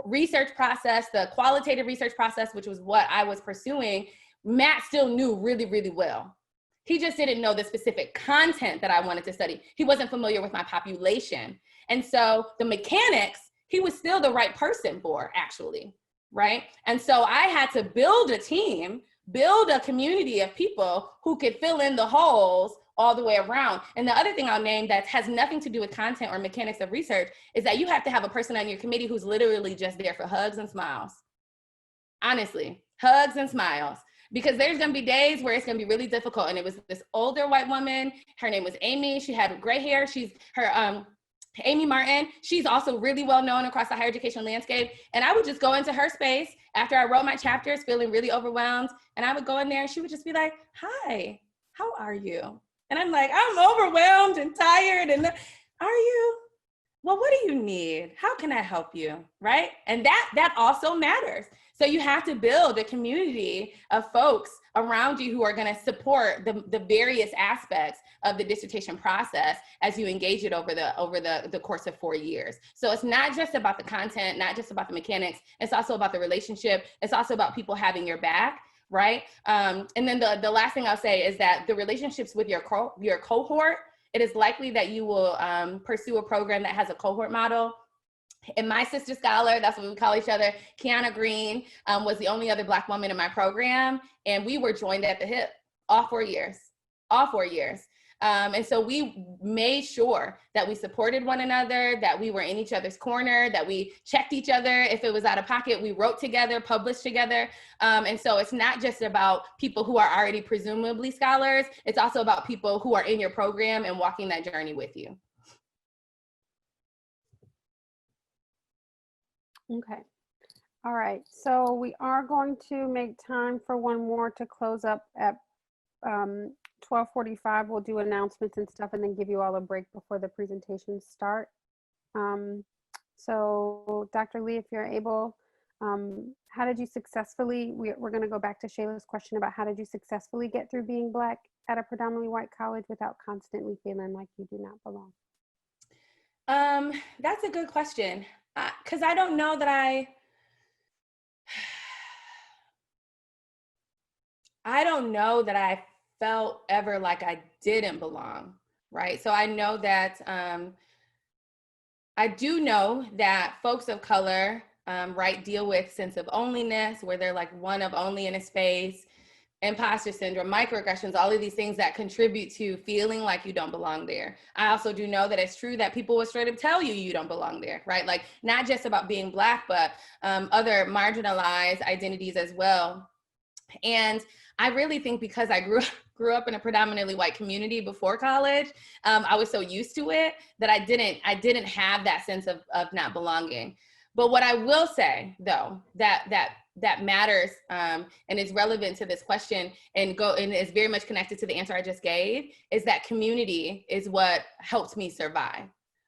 research process, the qualitative research process, which was what I was pursuing, Matt still knew really, really well. He just didn't know the specific content that I wanted to study. He wasn't familiar with my population. And so the mechanics, he was still the right person for, actually, right? And so I had to build a team, build a community of people who could fill in the holes all the way around. And the other thing I'll name that has nothing to do with content or mechanics of research is that you have to have a person on your committee who's literally just there for hugs and smiles. Honestly, hugs and smiles. Because there's gonna be days where it's gonna be really difficult. And it was this older white woman, her name was Amy, she had gray hair, Amy Martin, she's also really well known across the higher education landscape. And I would just go into her space after I wrote my chapters, feeling really overwhelmed. And I would go in there and she would just be like, hi, how are you? And I'm like, I'm overwhelmed and tired. And are you? Well, what do you need? How can I help you? Right? And that also matters. So you have to build a community of folks around you who are going to support the various aspects of the dissertation process as you engage it over the course of 4 years. So it's not just about the content, not just about the mechanics. It's also about the relationship. It's also about people having your back, right? And then the last thing I'll say is that the relationships with your cohort, it is likely that you will pursue a program that has a cohort model. And my sister scholar, that's what we call each other, Kiana Green, was the only other Black woman in my program. And we were joined at the hip all 4 years. And so we made sure that we supported one another, that we were in each other's corner, that we checked each other. If it was out of pocket, we wrote together, published together. And so it's not just about people who are already presumably scholars. It's also about people who are in your program and walking that journey with you. Okay. All right. So we are going to make time for one more to close up at 12:45. We'll do announcements and stuff and then give you all a break before the presentations start. So Dr. Lee, if you're able, how did you successfully, we're going to go back to Shayla's question about how did you successfully get through being Black at a predominantly white college without constantly feeling like you do not belong? That's a good question. Because I don't know that I don't know that I felt ever like I didn't belong, right? So I know that, I do know that folks of color, right, deal with sense of onlyness, where they're like one of only in a space, imposter syndrome, microaggressions, all of these things that contribute to feeling like you don't belong there. I also do know that it's true that people will straight up tell you you don't belong there, right? Like not just about being Black, but other marginalized identities as well. And I really think because I grew up in a predominantly white community before college, I was so used to it that I didn't have that sense of not belonging. But what I will say though, that matters and is relevant to this question and is very much connected to the answer I just gave, is that community is what helped me survive,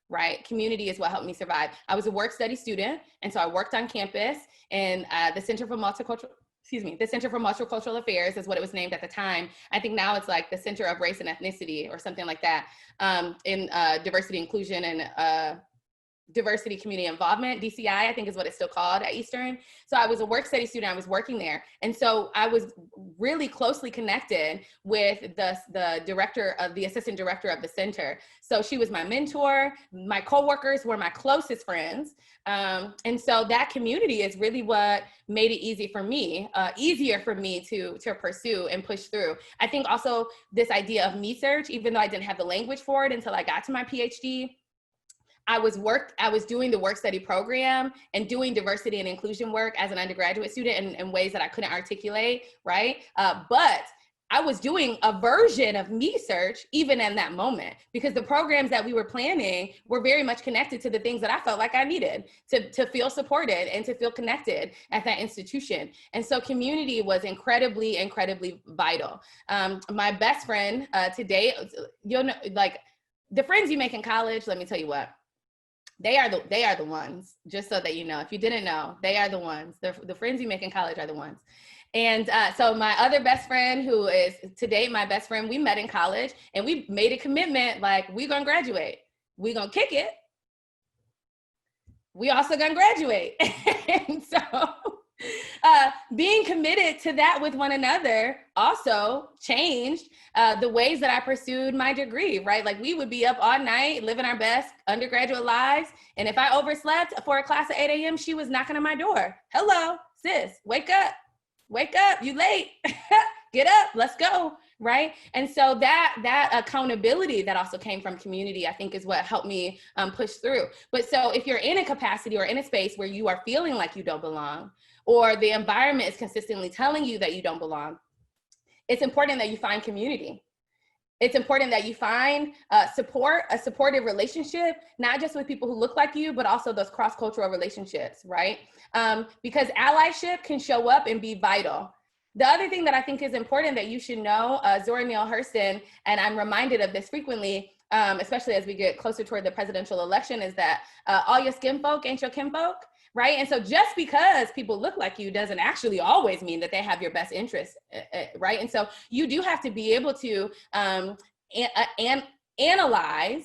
right? Community is what helped me survive. I was a work study student, and so I worked on campus, and the Center for Multicultural Affairs is what it was named at the time. I think now it's like the Center of Race and Ethnicity or something like that, in diversity, inclusion, and diversity community involvement, DCI, I think is what it's still called at Eastern. So I was a work study student, I was working there. And so I was really closely connected with the assistant director of the center. So she was my mentor, my coworkers were my closest friends. And so that community is really what made it easier for me to pursue and push through. I think also this idea of me search, even though I didn't have the language for it until I got to my PhD, I was doing the work study program and doing diversity and inclusion work as an undergraduate student in ways that I couldn't articulate, right? But I was doing a version of me search even in that moment, because the programs that we were planning were very much connected to the things that I felt like I needed to feel supported and to feel connected at that institution. And so community was incredibly, incredibly vital. My best friend today, you'll know, like the friends you make in college, let me tell you what, they are the ones, just so that you know. If you didn't know, they are the ones. The friends you make in college are the ones. And so my other best friend, who is today my best friend, we met in college and we made a commitment, like, we're gonna graduate. We're gonna kick it. We also gonna graduate. And so being committed to that with one another also changed the ways that I pursued my degree, right? Like we would be up all night, living our best undergraduate lives. And if I overslept for a class at 8 a.m., she was knocking on my door. Hello, sis, wake up, you late, get up, let's go, right? And so that accountability that also came from community, I think is what helped me push through. But so if you're in a capacity or in a space where you are feeling like you don't belong, or the environment is consistently telling you that you don't belong, it's important that you find community. It's important that you find support, a supportive relationship, not just with people who look like you, but also those cross-cultural relationships, right? Because allyship can show up and be vital. The other thing that I think is important that you should know, Zora Neale Hurston, and I'm reminded of this frequently, especially as we get closer toward the presidential election, is that all your skin folk ain't your kinfolk, right? And so just because people look like you doesn't actually always mean that they have your best interest, right? And so you do have to be able to analyze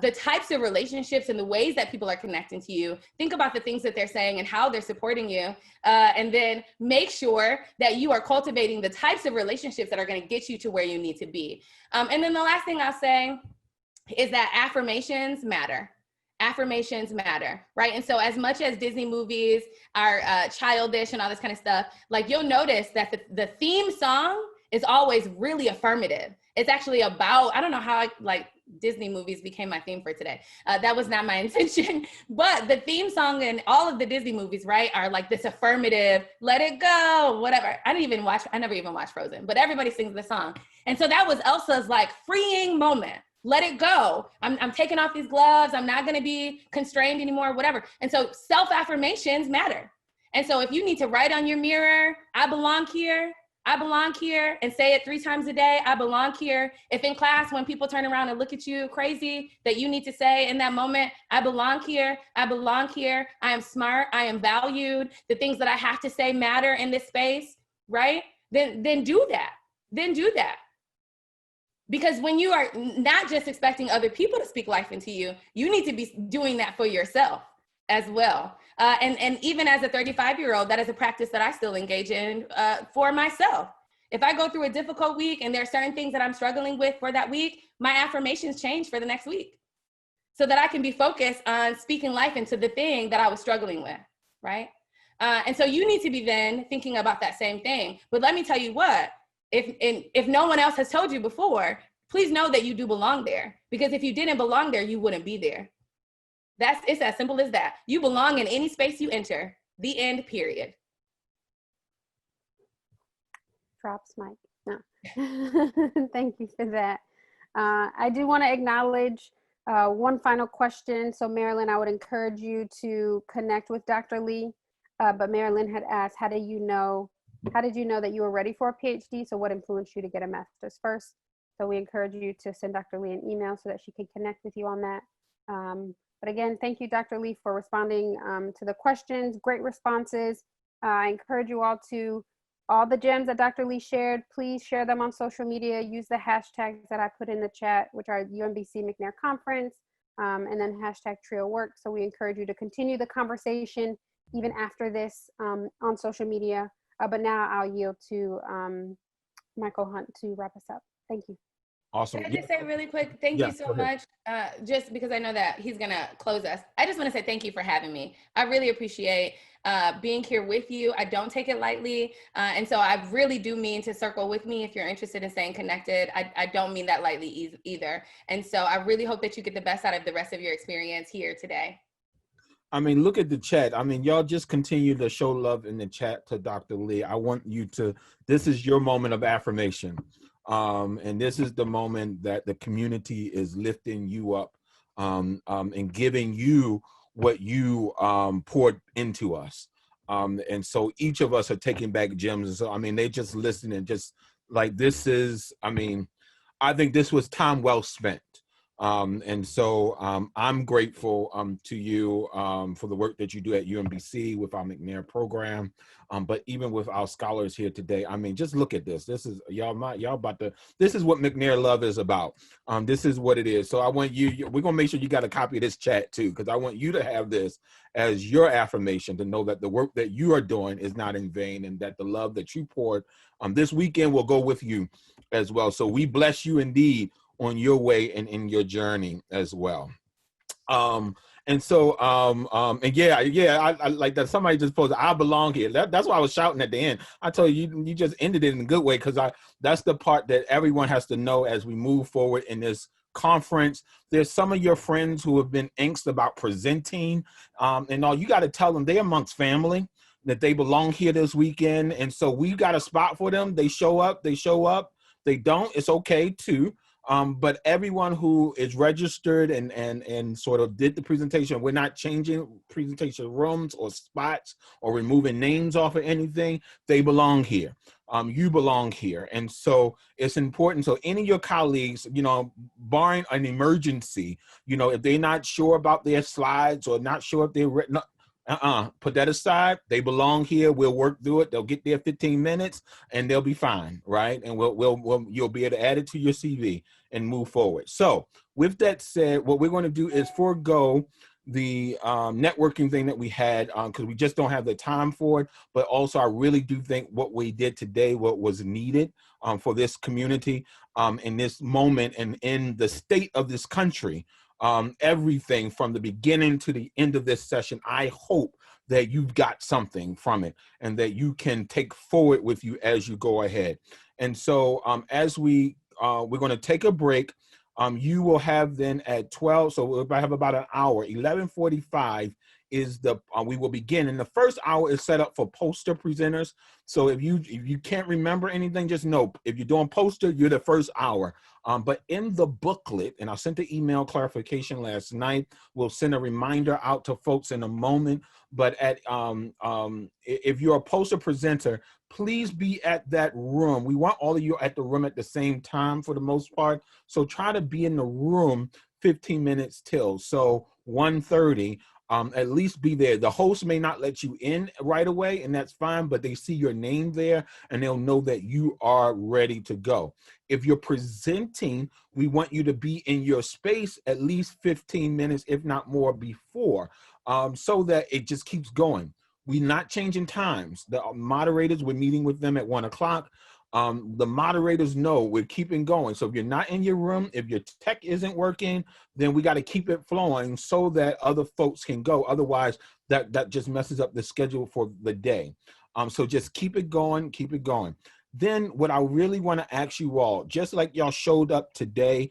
the types of relationships and the ways that people are connecting to you. Think about the things that they're saying and how they're supporting you. And then make sure that you are cultivating the types of relationships that are going to get you to where you need to be. And then the last thing I'll say is that affirmations matter. Affirmations matter, right? And so as much as Disney movies are childish and all this kind of stuff, like you'll notice that the theme song is always really affirmative. It's actually about, I don't know how Disney movies became my theme for today. That was not my intention, but the theme song in all of the Disney movies, right, are like this affirmative, let it go, whatever. I never even watched Frozen, but everybody sings the song. And so that was Elsa's like freeing moment. Let it go. I'm taking off these gloves. I'm not going to be constrained anymore, whatever. And so self-affirmations matter. And so if you need to write on your mirror, I belong here, and say it 3 times a day, I belong here. If in class, when people turn around and look at you crazy, that you need to say in that moment, I belong here, I am smart, I am valued, the things that I have to say matter in this space, right? Then do that. Because when you are not just expecting other people to speak life into you, you need to be doing that for yourself as well. And even as a 35-year-old, that is a practice that I still engage in for myself. If I go through a difficult week and there are certain things that I'm struggling with for that week, my affirmations change for the next week so that I can be focused on speaking life into the thing that I was struggling with, right? And so you need to be then thinking about that same thing. But let me tell you what, if no one else has told you before, please know that you do belong there. Because if you didn't belong there, you wouldn't be there. It's as simple as that. You belong in any space you enter. The end, period. Drops mic. No. Thank you for that. I do want to acknowledge one final question. So Marilyn, I would encourage you to connect with Dr. Lee. But Marilyn had asked, how did you know that you were ready for a PhD? So what influenced you to get a master's first? So we encourage you to send Dr. Lee an email so that she can connect with you on that. But again, thank you, Dr. Lee, for responding to the questions. Great responses. I encourage you all to, all the gems that Dr. Lee shared, please share them on social media. Use the hashtags that I put in the chat, which are UMBC McNair Conference, and then hashtag Trio Work. So we encourage you to continue the conversation even after this on social media. But now I'll yield to Michael Hunt to wrap us up. Thank you. Awesome. Can I just say really quick, thank you so much, just because I know that he's gonna close us. I just wanna say thank you for having me. I really appreciate being here with you. I don't take it lightly. And so I really do mean to circle with me if you're interested in staying connected. I don't mean that lightly either. And so I really hope that you get the best out of the rest of your experience here today. I mean, look at the chat. I mean, y'all just continue to show love in the chat to Dr. Lee. I want you to, this is your moment of affirmation. And this is the moment that the community is lifting you up and giving you what you poured into us. And so each of us are taking back gems. And so, I mean, they just listen and just like, this is, I mean, I think this was time well spent. And so I'm grateful to you for the work that you do at UMBC with our McNair program, but even with our scholars here today. I mean, just look at this. This is this is what McNair Love is about. This is what it is. So I want we're gonna make sure you got a copy of this chat too, because I want you to have this as your affirmation to know that the work that you are doing is not in vain and that the love that you poured this weekend will go with you as well. So we bless you indeed on your way and in your journey as well. And so, and I like that somebody just posted, I belong here. That's why I was shouting at the end. I told you, you just ended it in a good way, because that's the part that everyone has to know as we move forward in this conference. There's some of your friends who have been angst about presenting, and all you got to tell them they're amongst family, that they belong here this weekend. And so we got a spot for them. They show up, they don't, it's okay too. But everyone who is registered and sort of did the presentation, we're not changing presentation rooms or spots or removing names off of anything. They belong here. You belong here. And so it's important. So any of your colleagues, barring an emergency, if they're not sure about their slides or not sure if they're written, put that aside. They belong here. We'll work through it. They'll get there 15 minutes and they'll be fine, right? And you'll be able to add it to your CV and move forward. So with that said, what we're going to do is forego the networking thing that we had because we just don't have the time for it. But also, I really do think what we did today, what was needed for this community in this moment and in the state of this country, everything from the beginning to the end of this session, I hope that you've got something from it and that you can take forward with you as you go ahead. And so as we're going to take a break. You will have then at 12, so we'll have about an hour. 11:45 is we will begin. And the first hour is set up for poster presenters. So if you can't remember anything, just know if you're doing poster, you're the first hour. But in the booklet, and I sent the email clarification last night, we'll send a reminder out to folks in a moment. But if you're a poster presenter, please be at that room. We want all of you at the room at the same time for the most part. So try to be in the room 15 minutes till. So 1:30, at least be there. The host may not let you in right away, and that's fine, but they see your name there and they'll know that you are ready to go. If you're presenting, we want you to be in your space at least 15 minutes, if not more, before, so that it just keeps going. We're not changing times. The moderators, we're meeting with them at 1 o'clock. The moderators know we're keeping going. So if you're not in your room, if your tech isn't working, then we got to keep it flowing so that other folks can go. Otherwise, that just messes up the schedule for the day. So just keep it going, keep it going. Then what I really want to ask you all, just like y'all showed up today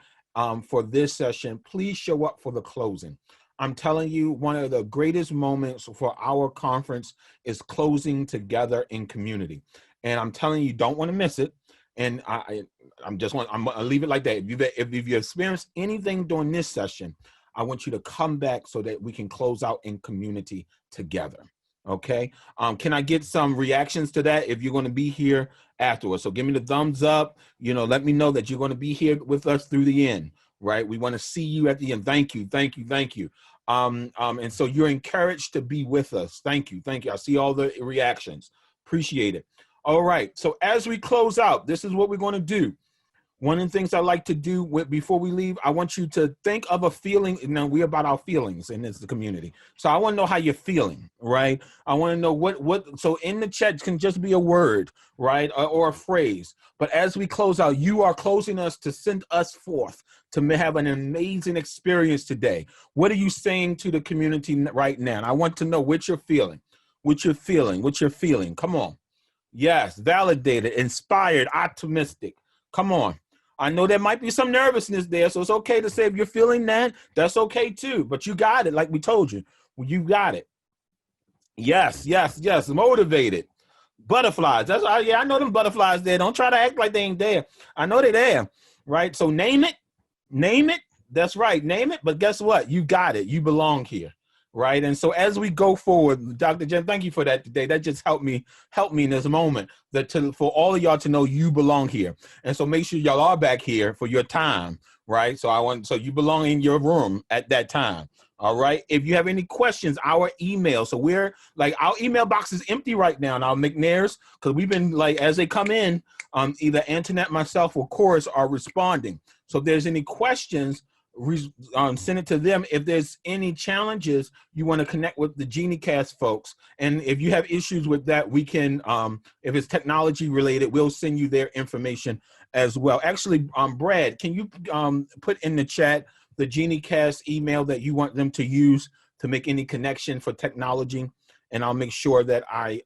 for this session, please show up for the closing. I'm telling you, one of the greatest moments for our conference is closing together in community. And I'm telling you, don't want to miss it. And I'm gonna leave it like that. If you experienced anything during this session, I want you to come back so that we can close out in community together. Okay. Can I get some reactions to that if you're going to be here afterwards? So give me the thumbs up. Let me know that you're going to be here with us through the end. Right. We want to see you at the end. Thank you. Thank you. Thank you. And so you're encouraged to be with us. Thank you. Thank you. I see all the reactions. Appreciate it. All right. So as we close out, this is what we're going to do. One of the things I like to do before we leave, I want you to think of a feeling. Now, we're about our feelings in this community. So I want to know how you're feeling, right? I want to know what, so in the chat can just be a word, right? Or a phrase. But as we close out, you are closing us to send us forth to have an amazing experience today. What are you saying to the community right now? And I want to know what you're feeling, what you're feeling. Come on. Yes, validated, inspired, optimistic. Come on. I know there might be some nervousness there, so it's okay to say if you're feeling that, that's okay too. But you got it, like we told you. You got it. Yes, motivated. Butterflies. I know them butterflies there. Don't try to act like they ain't there. I know they're there, right? So name it. That's right, name it. But guess what? You got it. You belong here. Right. And so as we go forward, Dr. Jen, thank you for that today. That just helped me in this moment for all of y'all to know you belong here. And so make sure y'all are back here for your time. Right. So you belong in your room at that time. All right. If you have any questions, our email. So our email box is empty right now. Now McNair's, because we've been as they come in, either Antoinette, myself, or Chorus are responding. So if there's any questions, send it to them. If there's any challenges, you want to connect with the GenieCast folks. And if you have issues with that, we can, if it's technology related, we'll send you their information as well. Actually, Brad, can you put in the chat the GenieCast email that you want them to use to make any connection for technology? And I'll make sure that I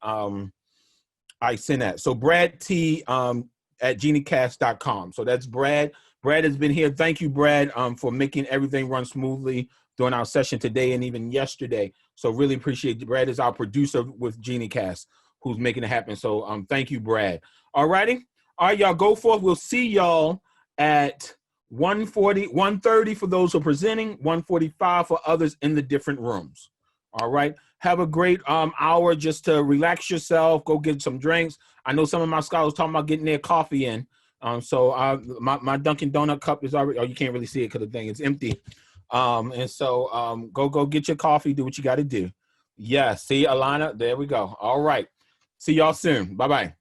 send that. So Brad T at geniecast.com. So that's Brad. Brad has been here. Thank you, Brad, for making everything run smoothly during our session today and even yesterday. So really appreciate it. Brad is our producer with GenieCast, who's making it happen. So thank you, Brad. All righty. All right, y'all go forth. We'll see y'all at 1:30 for those who are presenting, 1:45 for others in the different rooms. All right. Have a great hour just to relax yourself. Go get some drinks. I know some of my scholars talking about getting their coffee in. So my Dunkin' Donut cup is already, oh, you can't really see it because the thing is empty. And so go get your coffee. Do what you got to do. Yeah. See, Alana, there we go. All right. See y'all soon. Bye-bye.